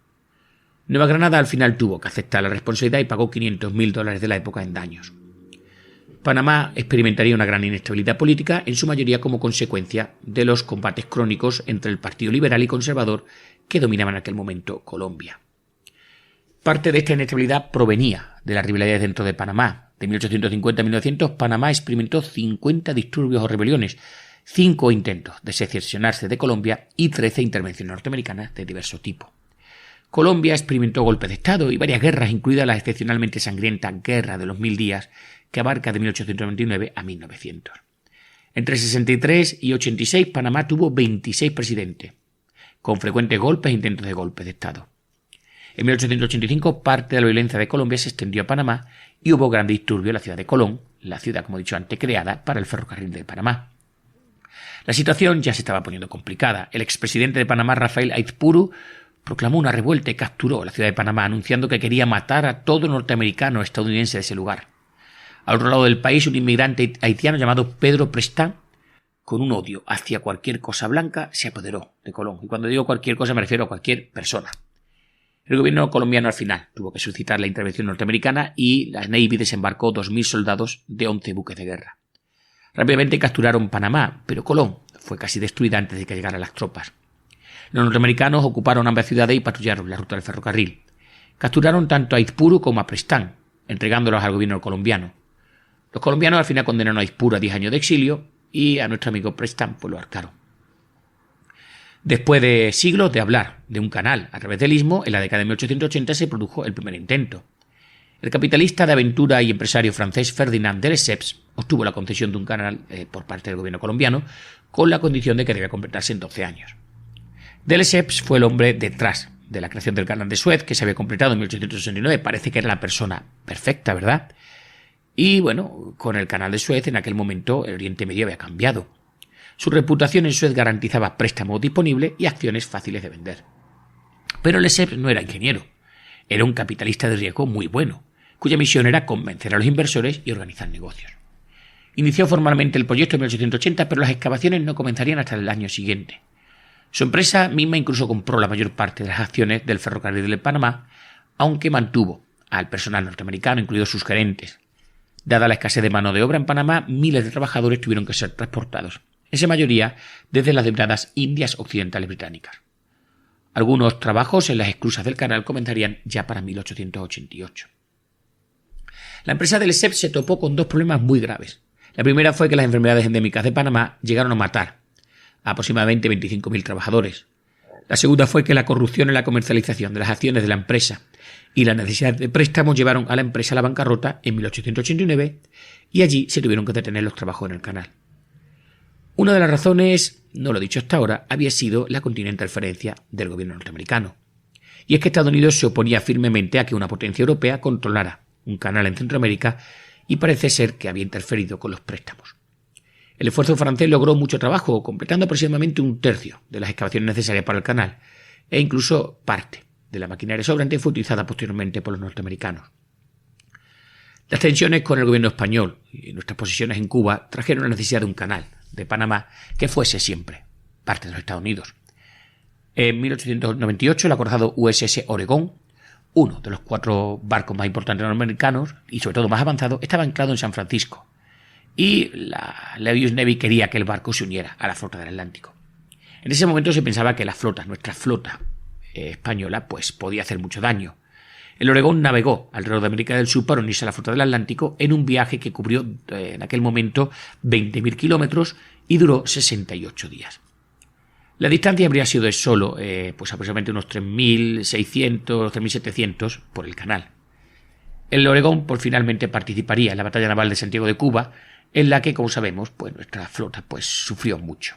Nueva Granada al final tuvo que aceptar la responsabilidad y pagó $500,000 de la época en daños. Panamá experimentaría una gran inestabilidad política, en su mayoría como consecuencia de los combates crónicos entre el Partido Liberal y Conservador que dominaban en aquel momento Colombia. Parte de esta inestabilidad provenía de las rivalidades dentro de Panamá. De 1850 a 1900, Panamá experimentó 50 disturbios o rebeliones, 5 intentos de secesionarse de Colombia y 13 intervenciones norteamericanas de diverso tipo. Colombia experimentó golpes de Estado y varias guerras, incluida la excepcionalmente sangrienta Guerra de los 1000 días, que abarca de 1899 a 1900. Entre 63 y 86, Panamá tuvo 26 presidentes, con frecuentes golpes e intentos de golpes de Estado. En 1885, parte de la violencia de Colombia se extendió a Panamá y hubo gran disturbio en la ciudad de Colón, la ciudad, como he dicho antes, creada para el ferrocarril de Panamá. La situación ya se estaba poniendo complicada. El expresidente de Panamá, Rafael Aizpuru, proclamó una revuelta y capturó la ciudad de Panamá, anunciando que quería matar a todo norteamericano o estadounidense de ese lugar. Al otro lado del país, un inmigrante haitiano llamado Pedro Prestán, con un odio hacia cualquier cosa blanca, se apoderó de Colón. Y cuando digo cualquier cosa me refiero a cualquier persona. El gobierno colombiano al final tuvo que suscitar la intervención norteamericana y la Navy desembarcó 2.000 soldados de 11 buques de guerra. Rápidamente capturaron Panamá, pero Colón fue casi destruida antes de que llegaran las tropas. Los norteamericanos ocuparon ambas ciudades y patrullaron la ruta del ferrocarril. Capturaron tanto a Aizpuru como a Prestán, entregándolos al gobierno colombiano. Los colombianos al final condenaron a Aizpuru a 10 años de exilio y a nuestro amigo Prestán pues lo ahorcaron. Después de siglos de hablar de un canal a través del istmo, en la década de 1880 se produjo el primer intento. El capitalista de aventura y empresario francés Ferdinand de Lesseps obtuvo la concesión de un canal por parte del gobierno colombiano con la condición de que debía completarse en 12 años. De Lesseps fue el hombre detrás de la creación del canal de Suez, que se había completado en 1869. Parece que era la persona perfecta, ¿verdad? Y bueno, con el canal de Suez en aquel momento el Oriente Medio había cambiado. Su reputación en Suez garantizaba préstamos disponibles y acciones fáciles de vender. Pero Lesseps no era ingeniero, era un capitalista de riesgo muy bueno, cuya misión era convencer a los inversores y organizar negocios. Inició formalmente el proyecto en 1880, pero las excavaciones no comenzarían hasta el año siguiente. Su empresa misma incluso compró la mayor parte de las acciones del ferrocarril de Panamá, aunque mantuvo al personal norteamericano, incluidos sus gerentes. Dada la escasez de mano de obra en Panamá, miles de trabajadores tuvieron que ser transportados, en su mayoría desde las denominadas Indias Occidentales Británicas. Algunos trabajos en las esclusas del canal comenzarían ya para 1888. La empresa de Lesseps se topó con dos problemas muy graves. La primera fue que las enfermedades endémicas de Panamá llegaron a matar a aproximadamente 25.000 trabajadores. La segunda fue que la corrupción en la comercialización de las acciones de la empresa y la necesidad de préstamos llevaron a la empresa a la bancarrota en 1889 y allí se tuvieron que detener los trabajos en el canal. Una de las razones, no lo he dicho hasta ahora, había sido la continua interferencia del gobierno norteamericano. Y es que Estados Unidos se oponía firmemente a que una potencia europea controlara un canal en Centroamérica y parece ser que había interferido con los préstamos. El esfuerzo francés logró mucho trabajo, completando aproximadamente un tercio de las excavaciones necesarias para el canal, e incluso parte de la maquinaria sobrante fue utilizada posteriormente por los norteamericanos. Las tensiones con el gobierno español y nuestras posiciones en Cuba trajeron la necesidad de un canal de Panamá que fuese siempre parte de los Estados Unidos. En 1898 el acorazado USS Oregón, uno de los 4 barcos más importantes norteamericanos y sobre todo más avanzados, estaba anclado en San Francisco y la US Navy quería que el barco se uniera a la flota del Atlántico. En ese momento se pensaba que nuestra flota española, pues podía hacer mucho daño. El Oregón navegó alrededor de América del Sur para unirse a la flota del Atlántico en un viaje que cubrió en aquel momento 20.000 kilómetros y duró 68 días. La distancia habría sido de solo pues aproximadamente unos 3.600 o 3.700 por el canal. El Oregón pues, finalmente participaría en la batalla naval de Santiago de Cuba, en la que, como sabemos, pues nuestra flota pues sufrió mucho.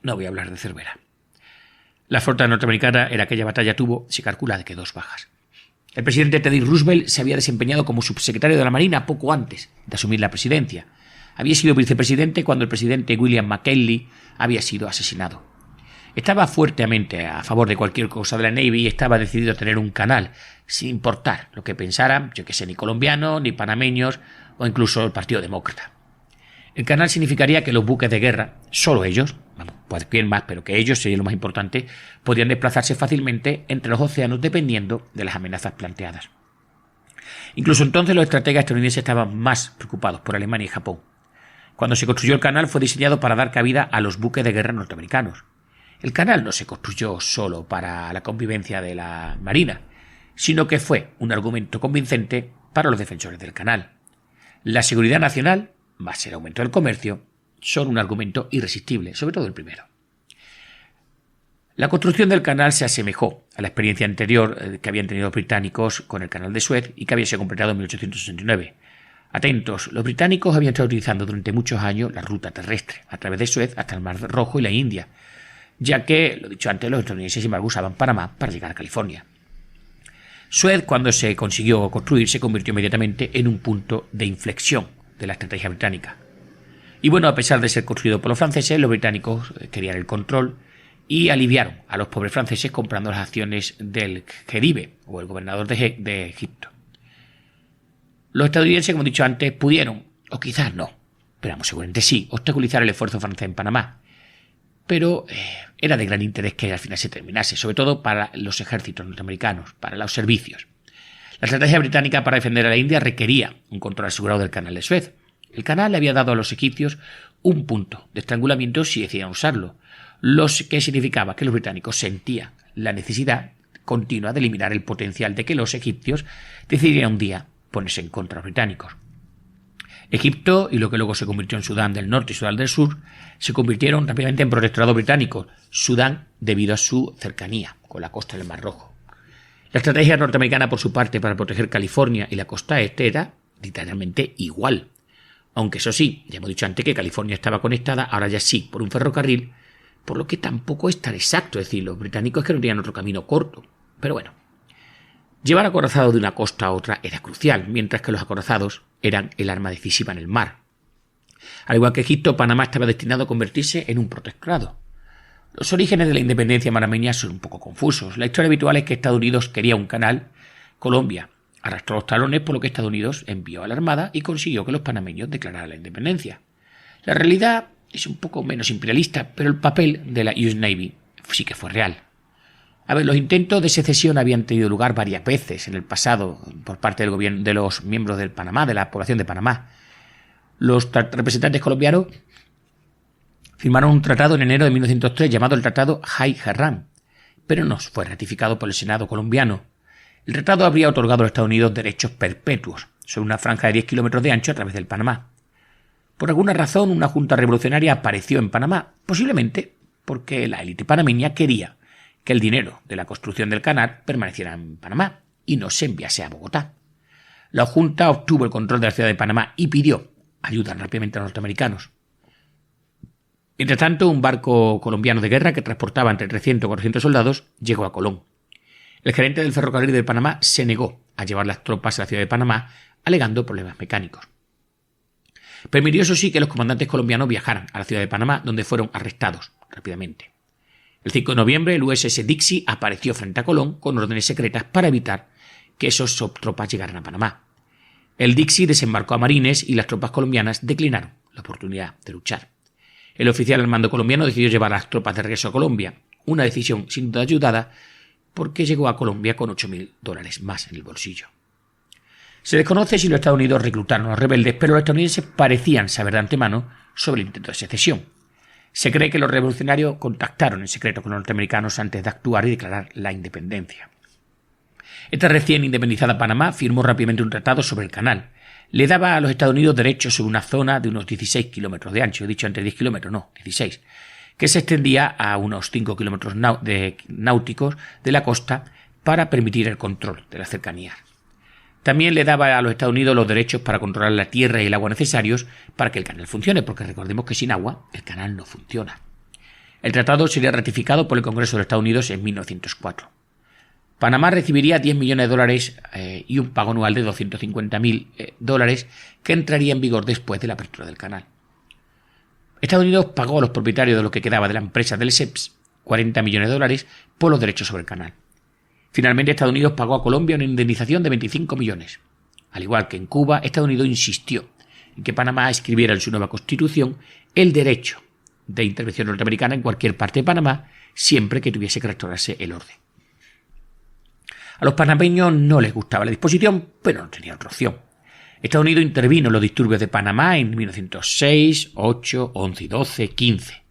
No voy a hablar de Cervera. La flota norteamericana en aquella batalla tuvo, se calcula, de que 2 bajas. El presidente Teddy Roosevelt se había desempeñado como subsecretario de la Marina poco antes de asumir la presidencia. Había sido vicepresidente cuando el presidente William McKinley había sido asesinado. Estaba fuertemente a favor de cualquier cosa de la Navy y estaba decidido a tener un canal, sin importar lo que pensaran, yo que sé, ni colombianos, ni panameños o incluso el Partido Demócrata. El canal significaría que los buques de guerra, solo ellos, pues bien más, pero que ellos, sería lo más importante, podían desplazarse fácilmente entre los océanos dependiendo de las amenazas planteadas. Incluso entonces los estrategas estadounidenses estaban más preocupados por Alemania y Japón. Cuando se construyó el canal fue diseñado para dar cabida a los buques de guerra norteamericanos. El canal no se construyó solo para la convivencia de la marina, sino que fue un argumento convincente para los defensores del canal. La seguridad nacional, más el aumento del comercio, son un argumento irresistible, sobre todo el primero. La construcción del canal se asemejó a la experiencia anterior que habían tenido los británicos con el canal de Suez y que había sido completado en 1869. Atentos, los británicos habían estado utilizando durante muchos años la ruta terrestre, a través de Suez hasta el Mar Rojo y la India, ya que, lo dicho antes, los estadounidenses sin embargo usaban Panamá para llegar a California. Suez, cuando se consiguió construir, se convirtió inmediatamente en un punto de inflexión de la estrategia británica. Y bueno, a pesar de ser construido por los franceses, los británicos querían el control y aliviaron a los pobres franceses comprando las acciones del Khedive, o el gobernador de Egipto. Los estadounidenses, como he dicho antes, pudieron, o quizás no, pero seguramente sí, obstaculizar el esfuerzo francés en Panamá. Pero era de gran interés que al final se terminase, sobre todo para los ejércitos norteamericanos, para los servicios. La estrategia británica para defender a la India requería un control asegurado del canal de Suez. El canal le había dado a los egipcios un punto de estrangulamiento si decían usarlo, lo que significaba que los británicos sentían la necesidad continua de eliminar el potencial de que los egipcios decidieran un día ponerse en contra de los británicos. Egipto, y lo que luego se convirtió en Sudán del Norte y Sudán del Sur, se convirtieron rápidamente en protectorado británico. Sudán debido a su cercanía con la costa del Mar Rojo. La estrategia norteamericana, por su parte, para proteger California y la costa este era literalmente igual. Aunque eso sí, ya hemos dicho antes que California estaba conectada, ahora ya sí, por un ferrocarril, por lo que tampoco es tan exacto. Es decir, los británicos que no tenían otro camino corto. Pero bueno, llevar acorazados de una costa a otra era crucial, mientras que los acorazados eran el arma decisiva en el mar. Al igual que Egipto, Panamá estaba destinado a convertirse en un protectorado. Los orígenes de la independencia panameña son un poco confusos. La historia habitual es que Estados Unidos quería un canal, Colombia arrastró los talones, por lo que Estados Unidos envió a la Armada y consiguió que los panameños declararan la independencia. La realidad es un poco menos imperialista, pero el papel de la US Navy sí que fue real. A ver, los intentos de secesión habían tenido lugar varias veces en el pasado por parte del gobierno, de los miembros del Panamá, de la población de Panamá. Los representantes colombianos firmaron un tratado en enero de 1903 llamado el Tratado Hay-Herram, pero no fue ratificado por el Senado colombiano. El tratado habría otorgado a los Estados Unidos derechos perpetuos sobre una franja de 10 kilómetros de ancho a través del Panamá. Por alguna razón, una junta revolucionaria apareció en Panamá, posiblemente porque la élite panameña quería que el dinero de la construcción del canal permaneciera en Panamá y no se enviase a Bogotá. La junta obtuvo el control de la ciudad de Panamá y pidió ayuda rápidamente a los norteamericanos. Mientras tanto, un barco colombiano de guerra que transportaba entre 300 y 400 soldados llegó a Colón. El gerente del ferrocarril de Panamá se negó a llevar las tropas a la ciudad de Panamá, alegando problemas mecánicos. Permitió, eso sí, que los comandantes colombianos viajaran a la ciudad de Panamá, donde fueron arrestados rápidamente. El 5 de noviembre, el USS Dixie apareció frente a Colón con órdenes secretas para evitar que esas tropas llegaran a Panamá. El Dixie desembarcó a marines y las tropas colombianas declinaron la oportunidad de luchar. El oficial al mando colombiano decidió llevar a las tropas de regreso a Colombia, una decisión sin duda ayudada porque llegó a Colombia con $8.000 más en el bolsillo. Se desconoce si los Estados Unidos reclutaron a los rebeldes, pero los estadounidenses parecían saber de antemano sobre el intento de secesión. Se cree que los revolucionarios contactaron en secreto con los norteamericanos antes de actuar y declarar la independencia. Esta recién independizada Panamá firmó rápidamente un tratado sobre el canal. Le daba a los Estados Unidos derechos sobre una zona de unos 16 kilómetros de ancho. He dicho antes 10 kilómetros, no, 16. Que se extendía a unos 5 kilómetros náuticos de la costa para permitir el control de las cercanías. También le daba a los Estados Unidos los derechos para controlar la tierra y el agua necesarios para que el canal funcione, porque recordemos que sin agua el canal no funciona. El tratado sería ratificado por el Congreso de los Estados Unidos en 1904. Panamá recibiría $10 millones y un pago anual de $250.000 que entraría en vigor después de la apertura del canal. Estados Unidos pagó a los propietarios de lo que quedaba de la empresa del SEPS $40 millones por los derechos sobre el canal. Finalmente, Estados Unidos pagó a Colombia una indemnización de 25 millones. Al igual que en Cuba, Estados Unidos insistió en que Panamá escribiera en su nueva constitución el derecho de intervención norteamericana en cualquier parte de Panamá, siempre que tuviese que restaurarse el orden. A los panameños no les gustaba la disposición, pero no tenía otra opción. Estados Unidos intervino en los disturbios de Panamá en 1906, 8, 11 y 12, 15.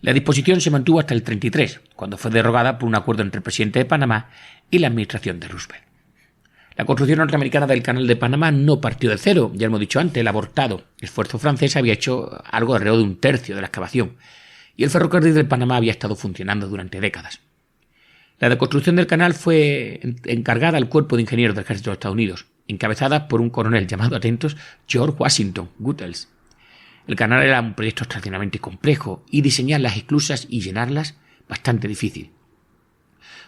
La disposición se mantuvo hasta el 33, cuando fue derogada por un acuerdo entre el presidente de Panamá y la administración de Roosevelt. La construcción norteamericana del Canal de Panamá no partió de cero. Ya hemos dicho antes, el abortado esfuerzo francés había hecho algo alrededor de un tercio de la excavación, y el ferrocarril de Panamá había estado funcionando durante décadas. La construcción del canal fue encargada al Cuerpo de Ingenieros del Ejército de Estados Unidos, encabezada por un coronel llamado, atentos, George Washington Goethals. El canal era un proyecto extraordinariamente complejo y diseñar las esclusas y llenarlas bastante difícil.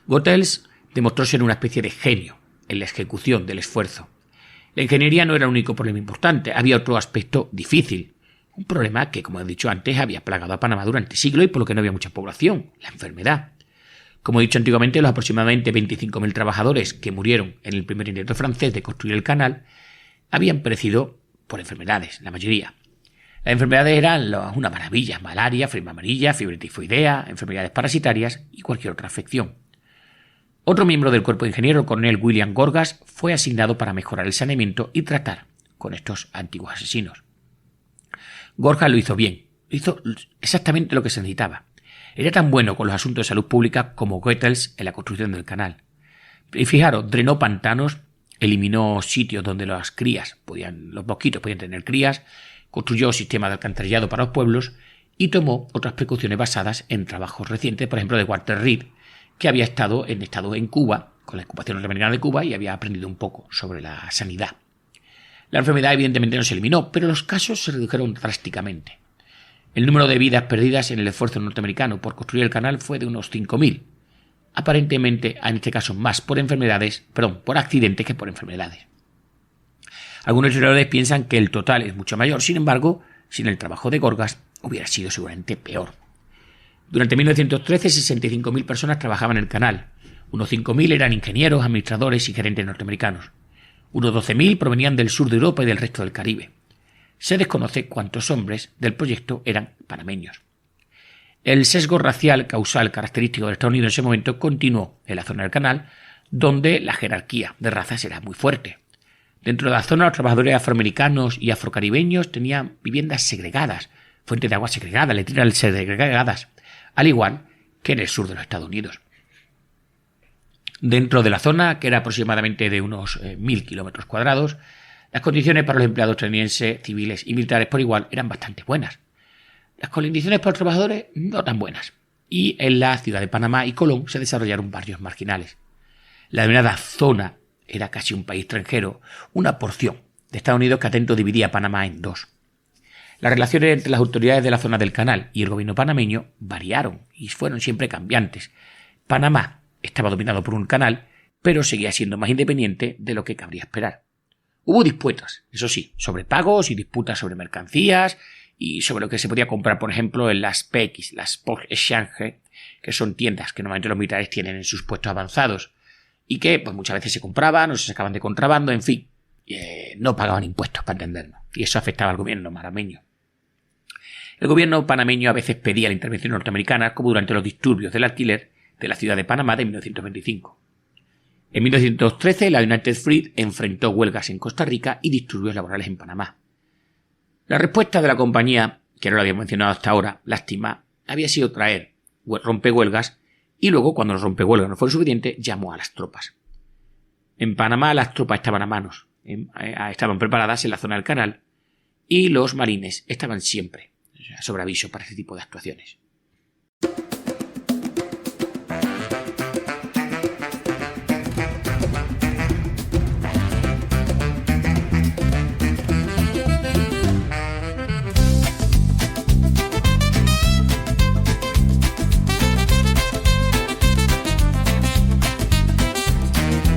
Goethals demostró ser una especie de genio en la ejecución del esfuerzo. La ingeniería no era el único problema importante, había otro aspecto difícil. Un problema que, como he dicho antes, había plagado a Panamá durante siglos y por lo que no había mucha población, la enfermedad. Como he dicho antiguamente, los aproximadamente 25.000 trabajadores que murieron en el primer intento francés de construir el canal habían perecido por enfermedades, la mayoría. Las enfermedades eran una maravilla: malaria, fiebre amarilla, fiebre tifoidea, enfermedades parasitarias y cualquier otra afección. Otro miembro del cuerpo de ingenieros, el coronel William Gorgas, fue asignado para mejorar el saneamiento y tratar con estos antiguos asesinos. Gorgas lo hizo bien, hizo exactamente lo que se necesitaba. Era tan bueno con los asuntos de salud pública como Goethals en la construcción del canal. Y fijaros, drenó pantanos, eliminó sitios donde los mosquitos podían tener crías, construyó sistemas de alcantarillado para los pueblos y tomó otras precauciones basadas en trabajos recientes, por ejemplo de Walter Reed, que había estado en Cuba, con la ocupación norteamericana de Cuba, y había aprendido un poco sobre la sanidad. La enfermedad evidentemente no se eliminó, pero los casos se redujeron drásticamente. El número de vidas perdidas en el esfuerzo norteamericano por construir el canal fue de unos 5.000, aparentemente en este caso más por accidentes que por enfermedades. Algunos historiadores piensan que el total es mucho mayor, sin embargo, sin el trabajo de Gorgas hubiera sido seguramente peor. Durante 1913, 65.000 personas trabajaban en el canal. Unos 5.000 eran ingenieros, administradores y gerentes norteamericanos. Unos 12.000 provenían del sur de Europa y del resto del Caribe. Se desconoce cuántos hombres del proyecto eran panameños. El sesgo racial causal característico de Estados Unidos en ese momento continuó en la zona del canal, donde la jerarquía de razas era muy fuerte. Dentro de la zona, los trabajadores afroamericanos y afrocaribeños tenían viviendas segregadas, fuentes de agua segregadas, letrinas segregadas, al igual que en el sur de los Estados Unidos. Dentro de la zona, que era aproximadamente de unos 1.000 kilómetros cuadrados, las condiciones para los empleados estadounidenses, civiles y militares por igual eran bastante buenas. Las condiciones para los trabajadores no tan buenas. Y en la ciudad de Panamá y Colón se desarrollaron barrios marginales. La denominada zona era casi un país extranjero, una porción de Estados Unidos que atento dividía a Panamá en dos. Las relaciones entre las autoridades de la zona del canal y el gobierno panameño variaron y fueron siempre cambiantes. Panamá estaba dominado por un canal, pero seguía siendo más independiente de lo que cabría esperar. Hubo disputas, eso sí, sobre pagos y disputas sobre mercancías y sobre lo que se podía comprar, por ejemplo, en las PX, las Port Exchange, que son tiendas que normalmente los militares tienen en sus puestos avanzados y que pues muchas veces se compraban o se sacaban de contrabando, en fin, no pagaban impuestos, para entendernos, y eso afectaba al gobierno panameño. El gobierno panameño a veces pedía la intervención norteamericana, como durante los disturbios del alquiler de la ciudad de Panamá de 1925. En 1913, la United Fruit enfrentó huelgas en Costa Rica y disturbios laborales en Panamá. La respuesta de la compañía, que no lo había mencionado hasta ahora, lástima, había sido traer rompehuelgas y luego, cuando los rompehuelgas no fueron suficientes, llamó a las tropas. En Panamá las tropas estaban preparadas en la zona del canal y los marines estaban siempre sobre aviso para este tipo de actuaciones.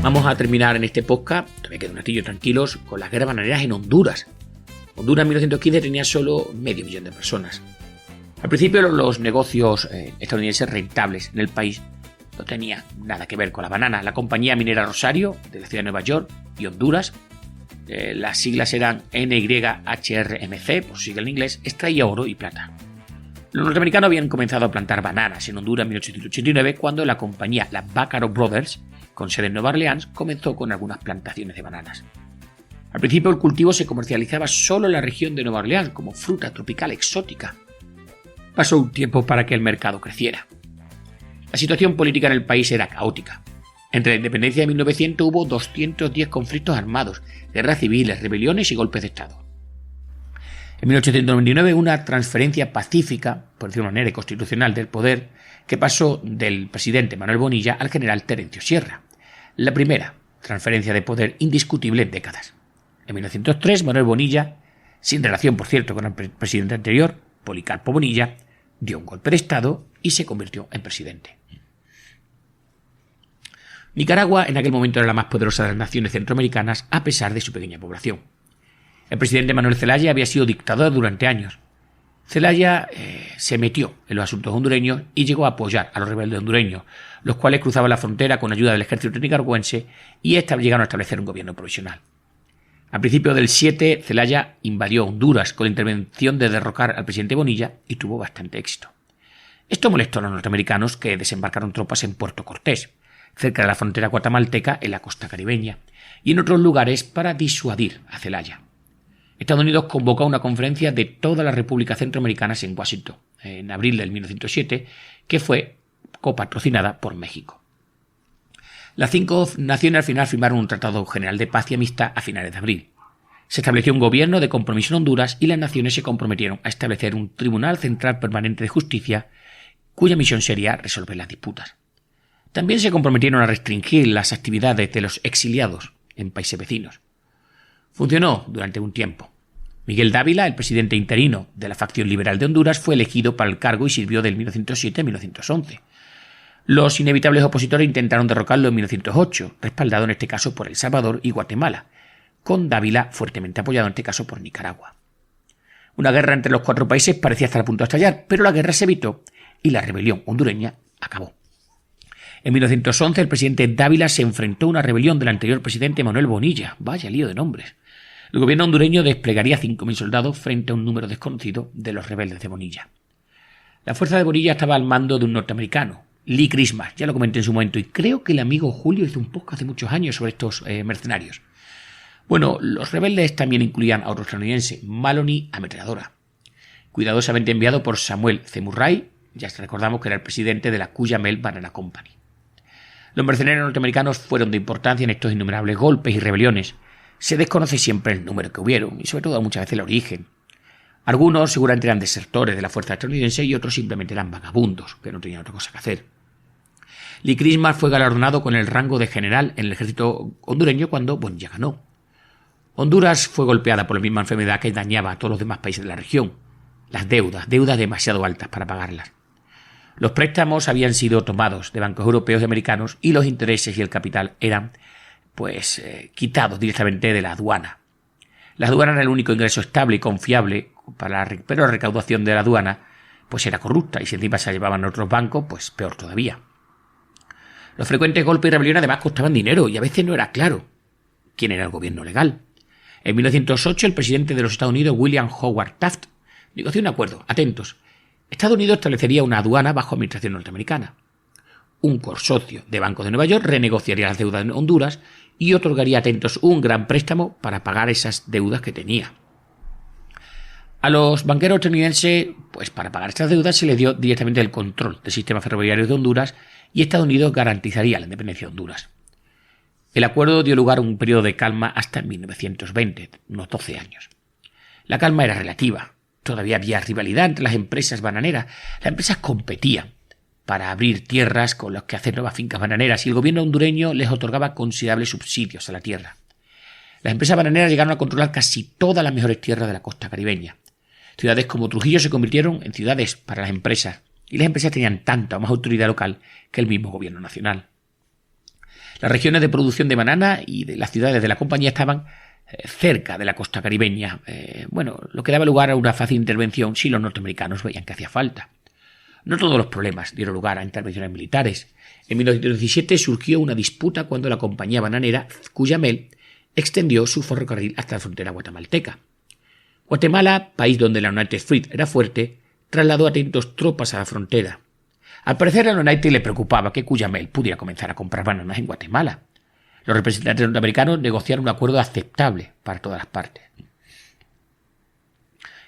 Vamos a terminar en este podcast, todavía queda un ratillo tranquilos, con las guerras bananeras en Honduras. Honduras en 1915 tenía solo 500.000 de personas. Al principio los negocios estadounidenses rentables en el país no tenían nada que ver con la banana. La compañía minera Rosario, de la ciudad de Nueva York, y Honduras, las siglas eran NYHRMC, por su sigla en inglés, extraía oro y plata. Los norteamericanos habían comenzado a plantar bananas en Honduras en 1889 cuando la compañía, la Vaccaro Brothers, con sede en Nueva Orleans, comenzó con algunas plantaciones de bananas. Al principio el cultivo se comercializaba solo en la región de Nueva Orleans como fruta tropical exótica. Pasó un tiempo para que el mercado creciera. La situación política en el país era caótica. Entre la independencia de 1900 hubo 210 conflictos armados, guerras civiles, rebeliones y golpes de Estado. En 1899 una transferencia pacífica, por decirlo de una manera, y constitucional del poder, que pasó del presidente Manuel Bonilla al general Terencio Sierra. La primera transferencia de poder indiscutible en décadas. En 1903 Manuel Bonilla, sin relación por cierto con el presidente anterior, Policarpo Bonilla, dio un golpe de Estado y se convirtió en presidente. Nicaragua en aquel momento era la más poderosa de las naciones centroamericanas a pesar de su pequeña población. El presidente Manuel Zelaya había sido dictador durante años. Zelaya se metió en los asuntos hondureños y llegó a apoyar a los rebeldes hondureños, los cuales cruzaban la frontera con ayuda del ejército nicaragüense y llegaron a establecer un gobierno provisional. A principios del 7, Zelaya invadió Honduras con la intervención de derrocar al presidente Bonilla y tuvo bastante éxito. Esto molestó a los norteamericanos, que desembarcaron tropas en Puerto Cortés, cerca de la frontera guatemalteca en la costa caribeña, y en otros lugares para disuadir a Zelaya. Estados Unidos convocó a una conferencia de todas las repúblicas centroamericanas en Washington, en abril del 1907, que fue copatrocinada por México. Las 5 naciones al final firmaron un tratado general de paz y amistad a finales de abril. Se estableció un gobierno de compromiso en Honduras y las naciones se comprometieron a establecer un Tribunal Central Permanente de Justicia, cuya misión sería resolver las disputas. También se comprometieron a restringir las actividades de los exiliados en países vecinos. Funcionó durante un tiempo. Miguel Dávila, el presidente interino de la facción liberal de Honduras, fue elegido para el cargo y sirvió del 1907 a 1911. Los inevitables opositores intentaron derrocarlo en 1908, respaldado en este caso por El Salvador y Guatemala, con Dávila fuertemente apoyado en este caso por Nicaragua. Una guerra entre los 4 países parecía estar a punto de estallar, pero la guerra se evitó y la rebelión hondureña acabó. En 1911 el presidente Dávila se enfrentó a una rebelión del anterior presidente Manuel Bonilla. Vaya lío de nombres. El gobierno hondureño desplegaría 5.000 soldados frente a un número desconocido de los rebeldes de Bonilla. La fuerza de Bonilla estaba al mando de un norteamericano, Lee Christmas, ya lo comenté en su momento, y creo que el amigo Julio hizo un podcast hace muchos años sobre estos mercenarios. Bueno, los rebeldes también incluían a otro estadounidense, Maloney Ametralladora, cuidadosamente enviado por Samuel C. Murray, ya recordamos que era el presidente de la Cuyamel Banana Company. Los mercenarios norteamericanos fueron de importancia en estos innumerables golpes y rebeliones. Se desconoce siempre el número que hubieron y sobre todo muchas veces el origen. Algunos seguramente eran desertores de la fuerza estadounidense y otros simplemente eran vagabundos, que no tenían otra cosa que hacer. Lee Christmas fue galardonado con el rango de general en el ejército hondureño cuando Bonilla ganó. Honduras fue golpeada por la misma enfermedad que dañaba a todos los demás países de la región. Las deudas demasiado altas para pagarlas. Los préstamos habían sido tomados de bancos europeos y americanos y los intereses y el capital eran quitados directamente de la aduana. La aduana era el único ingreso estable y confiable, pero la recaudación de la aduana era corrupta y si encima se llevaban a otros bancos, peor todavía. Los frecuentes golpes y rebeliones además costaban dinero y a veces no era claro quién era el gobierno legal. En 1908 el presidente de los Estados Unidos, William Howard Taft, negoció un acuerdo. Atentos. Estados Unidos establecería una aduana bajo administración norteamericana. Un consorcio de bancos de Nueva York renegociaría las deudas en Honduras y otorgaría, atentos, un gran préstamo para pagar esas deudas que tenía. A los banqueros estadounidenses, para pagar estas deudas se les dio directamente el control del sistema ferroviario de Honduras y Estados Unidos garantizaría la independencia de Honduras. El acuerdo dio lugar a un periodo de calma hasta 1920, unos 12 años. La calma era relativa. Todavía había rivalidad entre las empresas bananeras. Las empresas competían para abrir tierras con las que hacer nuevas fincas bananeras y el gobierno hondureño les otorgaba considerables subsidios a la tierra. Las empresas bananeras llegaron a controlar casi todas las mejores tierras de la costa caribeña. Ciudades como Trujillo se convirtieron en ciudades para las empresas y las empresas tenían tanta o más autoridad local que el mismo gobierno nacional. Las regiones de producción de banana y de las ciudades de la compañía estaban cerca de la costa caribeña, lo que daba lugar a una fácil intervención si los norteamericanos veían que hacía falta. No todos los problemas dieron lugar a intervenciones militares. En 1917 surgió una disputa cuando la compañía bananera Cuyamel extendió su ferrocarril hasta la frontera guatemalteca. Guatemala, país donde la United Fruit era fuerte, trasladó atentos tropas a la frontera. Al parecer a los United le preocupaba que Cuyamel pudiera comenzar a comprar bananas en Guatemala. Los representantes norteamericanos negociaron un acuerdo aceptable para todas las partes.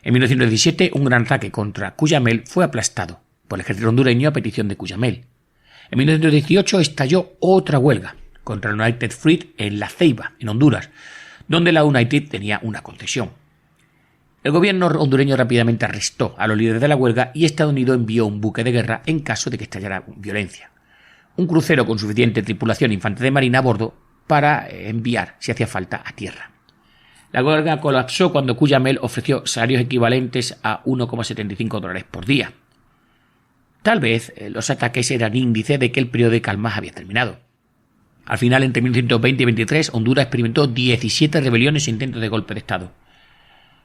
En 1917, un gran ataque contra Cuyamel fue aplastado por el ejército hondureño a petición de Cuyamel. En 1918 estalló otra huelga contra el United Fruit en La Ceiba, en Honduras, donde la United tenía una concesión. El gobierno hondureño rápidamente arrestó a los líderes de la huelga y Estados Unidos envió un buque de guerra en caso de que estallara violencia. Un crucero con suficiente tripulación e infantes de marina a bordo para enviar, si hacía falta, a tierra. La huelga colapsó cuando Cuyamel ofreció salarios equivalentes a $1,75 por día. Tal vez los ataques eran índice de que el periodo de calma había terminado. Al final, entre 1920 y 1923, Honduras experimentó 17 rebeliones e intentos de golpe de Estado.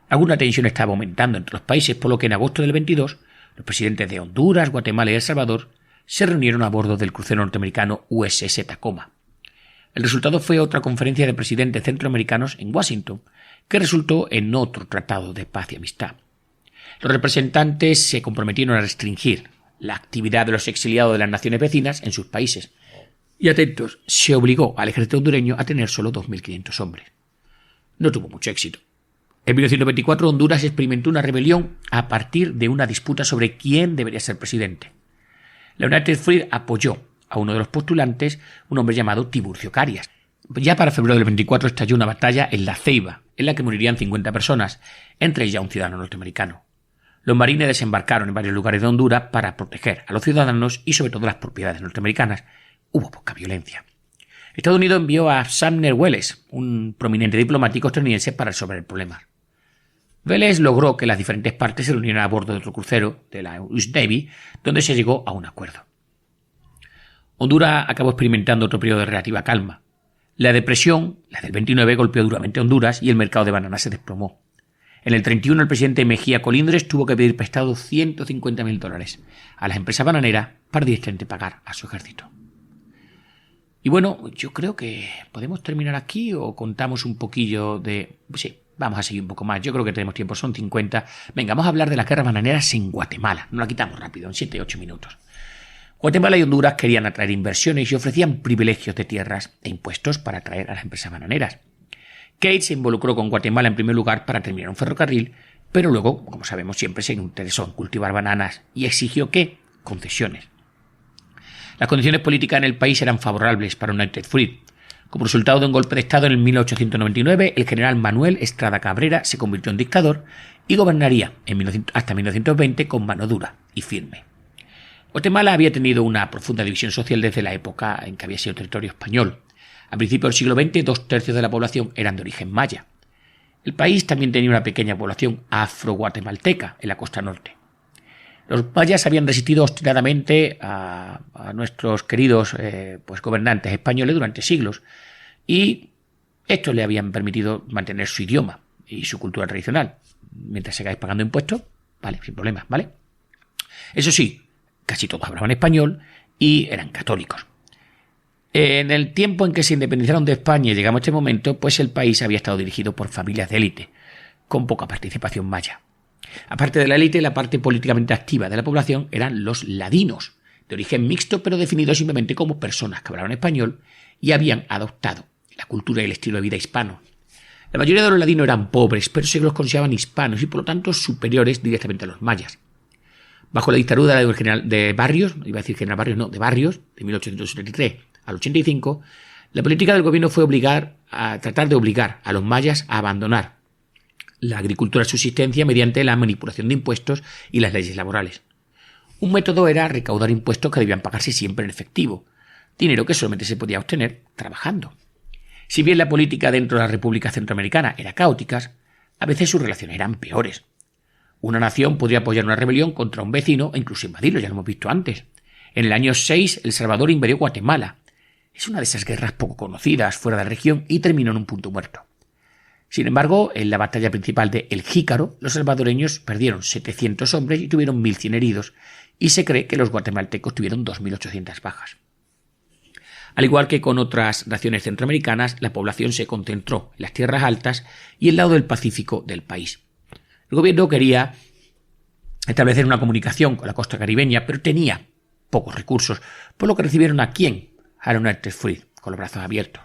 Alguna tensión estaba aumentando entre los países, por lo que en agosto del 22, los presidentes de Honduras, Guatemala y El Salvador se reunieron a bordo del crucero norteamericano USS Tacoma. El resultado fue otra conferencia de presidentes centroamericanos en Washington, que resultó en otro tratado de paz y amistad. Los representantes se comprometieron a restringir la actividad de los exiliados de las naciones vecinas en sus países. Y atentos, se obligó al ejército hondureño a tener solo 2.500 hombres. No tuvo mucho éxito. En 1924 Honduras experimentó una rebelión a partir de una disputa sobre quién debería ser presidente. La United Fruit apoyó a uno de los postulantes, un hombre llamado Tiburcio Carías. Ya para febrero del 24 estalló una batalla en La Ceiba, en la que morirían 50 personas, entre ellas un ciudadano norteamericano. Los marines desembarcaron en varios lugares de Honduras para proteger a los ciudadanos y sobre todo las propiedades norteamericanas. Hubo poca violencia. Estados Unidos envió a Sumner Welles, un prominente diplomático estadounidense, para resolver el problema. Welles logró que las diferentes partes se reunieran a bordo de otro crucero de la US Navy, donde se llegó a un acuerdo. Honduras acabó experimentando otro periodo de relativa calma. La depresión, la del 29, golpeó duramente a Honduras y el mercado de bananas se desplomó. En el 31 el presidente Mejía Colindres tuvo que pedir prestado $150.000 a las empresas bananeras para directamente pagar a su ejército. Y bueno, yo creo que podemos terminar aquí o contamos un poquillo de... Sí, vamos a seguir un poco más. Yo creo que tenemos tiempo, son 50. Venga, vamos a hablar de las guerras bananeras en Guatemala. Nos la quitamos rápido, en 7-8 minutos. Guatemala y Honduras querían atraer inversiones y ofrecían privilegios de tierras e impuestos para atraer a las empresas bananeras. Kate se involucró con Guatemala en primer lugar para terminar un ferrocarril, pero luego, como sabemos, siempre se interesó en cultivar bananas y exigió ¿qué? Concesiones. Las condiciones políticas en el país eran favorables para United Fruit. Como resultado de un golpe de Estado en el 1899, el general Manuel Estrada Cabrera se convirtió en dictador y gobernaría hasta 1920 con mano dura y firme. Guatemala había tenido una profunda división social desde la época en que había sido territorio español. A principios del siglo XX, 2/3 de la población eran de origen maya. El país también tenía una pequeña población afro-guatemalteca en la costa norte. Los mayas habían resistido obstinadamente a nuestros queridos gobernantes españoles durante siglos y estos le habían permitido mantener su idioma y su cultura tradicional. Mientras sigáis pagando impuestos, vale, sin problemas, ¿vale? Eso sí, casi todos hablaban español y eran católicos. En el tiempo en que se independizaron de España y llegamos a este momento, pues el país había estado dirigido por familias de élite, con poca participación maya. Aparte de la élite, la parte políticamente activa de la población eran los ladinos, de origen mixto pero definidos simplemente como personas que hablaban español y habían adoptado la cultura y el estilo de vida hispano. La mayoría de los ladinos eran pobres, pero se los consideraban hispanos y por lo tanto superiores directamente a los mayas. Bajo la dictadura del general de Barrios, de Barrios, de 1873 al 85, la política del gobierno fue tratar de obligar a los mayas a abandonar la agricultura de subsistencia mediante la manipulación de impuestos y las leyes laborales. Un método era recaudar impuestos que debían pagarse siempre en efectivo, dinero que solamente se podía obtener trabajando. Si bien la política dentro de la República Centroamericana era caótica, a veces sus relaciones eran peores. Una nación podría apoyar una rebelión contra un vecino e incluso invadirlo, ya lo hemos visto antes. En el año 6, El Salvador invadió Guatemala. Es una de esas guerras poco conocidas fuera de la región y terminó en un punto muerto. Sin embargo, en la batalla principal de El Jícaro, los salvadoreños perdieron 700 hombres y tuvieron 1.100 heridos, y se cree que los guatemaltecos tuvieron 2.800 bajas. Al igual que con otras naciones centroamericanas, la población se concentró en las tierras altas y el lado del Pacífico del país. El gobierno quería establecer una comunicación con la costa caribeña, pero tenía pocos recursos, por lo que recibieron a ¿quién? A la United Fruit, con los brazos abiertos.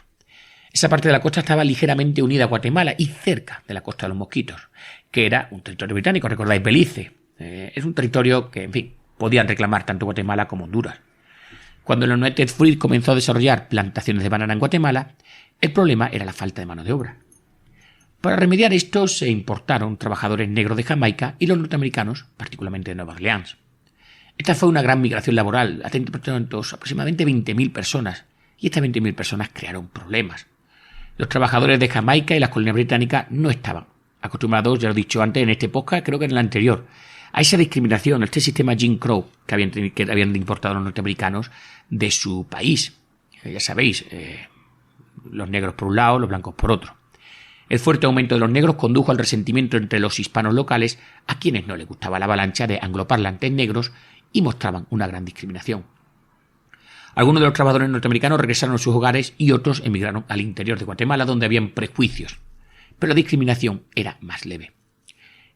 Esa parte de la costa estaba ligeramente unida a Guatemala y cerca de la costa de los Mosquitos, que era un territorio británico, recordáis Belice. Es un territorio que, en fin, podían reclamar tanto Guatemala como Honduras. Cuando la United Fruit comenzó a desarrollar plantaciones de banana en Guatemala, el problema era la falta de mano de obra. Para remediar esto se importaron trabajadores negros de Jamaica y los norteamericanos, particularmente de Nueva Orleans. Esta fue una gran migración laboral, atentos aproximadamente 20.000 personas, y estas 20.000 personas crearon problemas. Los trabajadores de Jamaica y las colonias británicas no estaban acostumbrados, ya lo he dicho antes en este podcast, creo que en el anterior, a esa discriminación, a este sistema Jim Crow que habían importado los norteamericanos de su país. Ya sabéis, los negros por un lado, los blancos por otro. El fuerte aumento de los negros condujo al resentimiento entre los hispanos locales, a quienes no les gustaba la avalancha de angloparlantes negros y mostraban una gran discriminación. Algunos de los trabajadores norteamericanos regresaron a sus hogares y otros emigraron al interior de Guatemala, donde habían prejuicios, pero la discriminación era más leve.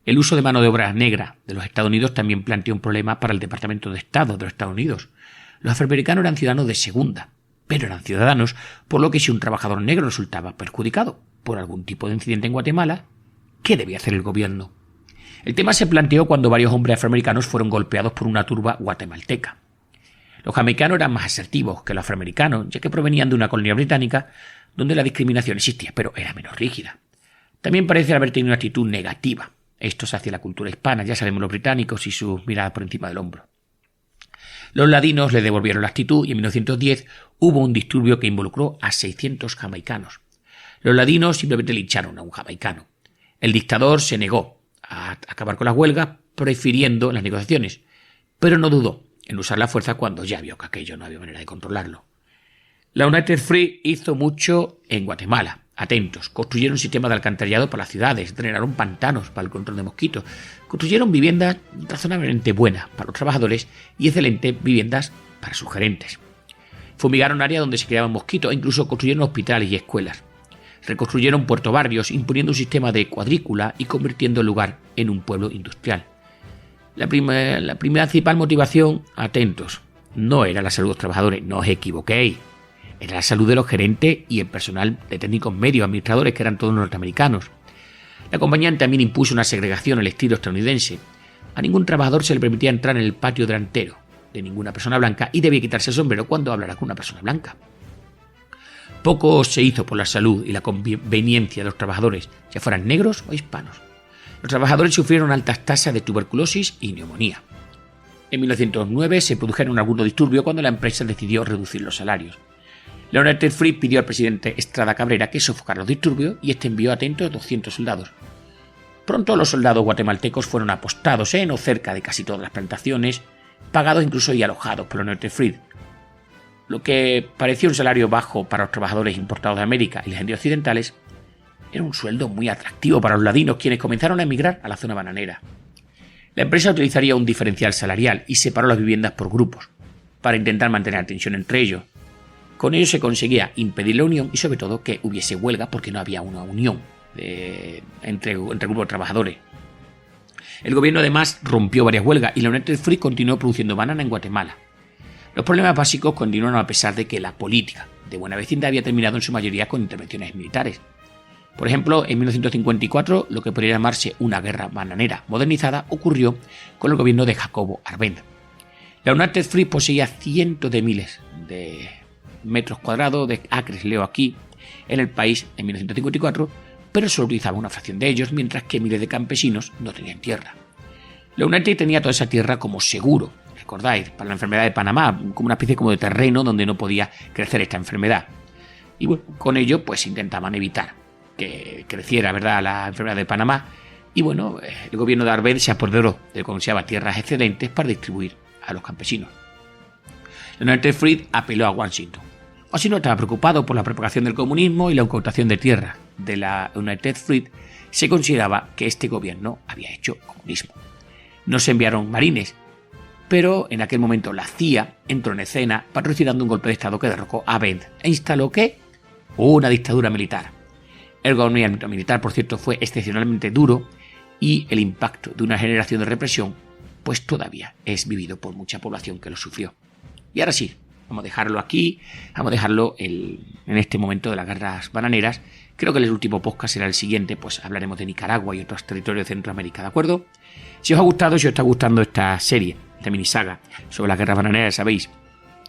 El uso de mano de obra negra de los Estados Unidos también planteó un problema para el Departamento de Estado de los Estados Unidos. Los afroamericanos eran ciudadanos de segunda, pero eran ciudadanos, por lo que si un trabajador negro resultaba perjudicado por algún tipo de incidente en Guatemala, ¿qué debía hacer el gobierno? El tema se planteó cuando varios hombres afroamericanos fueron golpeados por una turba guatemalteca. Los jamaicanos eran más asertivos que los afroamericanos, ya que provenían de una colonia británica donde la discriminación existía, pero era menos rígida. También parece haber tenido una actitud negativa. Esto es hacia la cultura hispana, ya sabemos los británicos y sus miradas por encima del hombro. Los ladinos le devolvieron la actitud y en 1910 hubo un disturbio que involucró a 600 jamaicanos. Los ladinos simplemente lincharon a un jamaicano. El dictador se negó a acabar con las huelgas, prefiriendo las negociaciones, pero no dudó en usar la fuerza cuando ya vio que aquello no había manera de controlarlo. La United Fruit hizo mucho en Guatemala. Atentos, construyeron un sistema de alcantarillado para las ciudades, drenaron pantanos para el control de mosquitos, construyeron viviendas razonablemente buenas para los trabajadores y excelentes viviendas para sus gerentes. Fumigaron áreas donde se criaban mosquitos e incluso construyeron hospitales y escuelas. Reconstruyeron puerto-barrios imponiendo un sistema de cuadrícula y convirtiendo el lugar en un pueblo industrial. La principal motivación, atentos, no era la salud de los trabajadores, no os equivoquéis. Era la salud de los gerentes y el personal de técnicos medios, administradores, que eran todos norteamericanos. La compañía también impuso una segregación al estilo estadounidense. A ningún trabajador se le permitía entrar en el patio delantero de ninguna persona blanca y debía quitarse el sombrero cuando hablara con una persona blanca. Poco se hizo por la salud y la conveniencia de los trabajadores, ya fueran negros o hispanos. Los trabajadores sufrieron altas tasas de tuberculosis y neumonía. En 1909 se produjeron algunos disturbios cuando la empresa decidió reducir los salarios. La United Fruit pidió al presidente Estrada Cabrera que sofocara los disturbios y este envió atentos 200 soldados. Pronto los soldados guatemaltecos fueron apostados en o cerca de casi todas las plantaciones, pagados incluso y alojados por la United Fruit. Lo que parecía un salario bajo para los trabajadores importados de América y las Indias occidentales, era un sueldo muy atractivo para los ladinos, quienes comenzaron a emigrar a la zona bananera. La empresa utilizaría un diferencial salarial y separó las viviendas por grupos, para intentar mantener la tensión entre ellos. Con ello se conseguía impedir la unión y sobre todo que hubiese huelga porque no había una unión entre grupos de trabajadores. El gobierno además rompió varias huelgas y la United Fruit continuó produciendo banana en Guatemala. Los problemas básicos continuaron a pesar de que la política de buena vecindad había terminado en su mayoría con intervenciones militares. Por ejemplo, en 1954, lo que podría llamarse una guerra bananera modernizada ocurrió con el gobierno de Jacobo Arbenz. La United Fruit poseía cientos de miles de metros cuadrados de acres, leo aquí, en el país en 1954, pero solo utilizaba una fracción de ellos, mientras que miles de campesinos no tenían tierra. La United tenía toda esa tierra como seguro, recordáis, para la enfermedad de Panamá, como una especie como de terreno donde no podía crecer esta enfermedad. Y bueno, con ello pues intentaban evitar que creciera, ¿verdad?, la enfermedad de Panamá. Y bueno, el gobierno de Arbenz se apoderó de lo que se llama tierras excedentes para distribuir a los campesinos. La United Fruit apeló a Washington. Washington estaba preocupado por la propagación del comunismo y la ocultación de tierras de la United Fruit. Se consideraba que este gobierno había hecho comunismo. No se enviaron marines, pero en aquel momento la CIA entró en escena patrocinando un golpe de estado que derrocó a Arbenz e instaló ¿qué? Una dictadura militar. El gobierno militar, por cierto, fue excepcionalmente duro y el impacto de una generación de represión pues todavía es vivido por mucha población que lo sufrió. Y ahora sí, vamos a dejarlo aquí, vamos a dejarlo en este momento de las guerras bananeras. Creo que el último podcast será el siguiente, pues hablaremos de Nicaragua y otros territorios de Centroamérica, ¿de acuerdo? Si os ha gustado, si os está gustando esta serie, esta minisaga sobre las guerras bananeras, sabéis,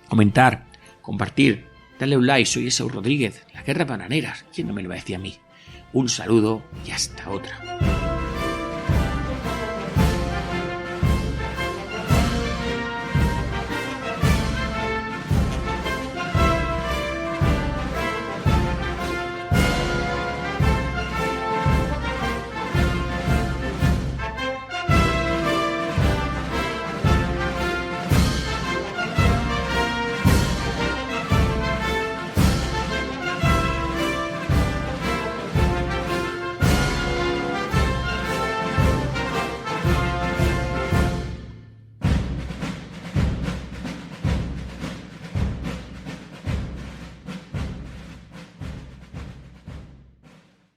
comentar, compartir, darle un like. Soy Esau Rodríguez, las guerras bananeras, ¿quién no me lo va a decir a mí? Un saludo y hasta otra.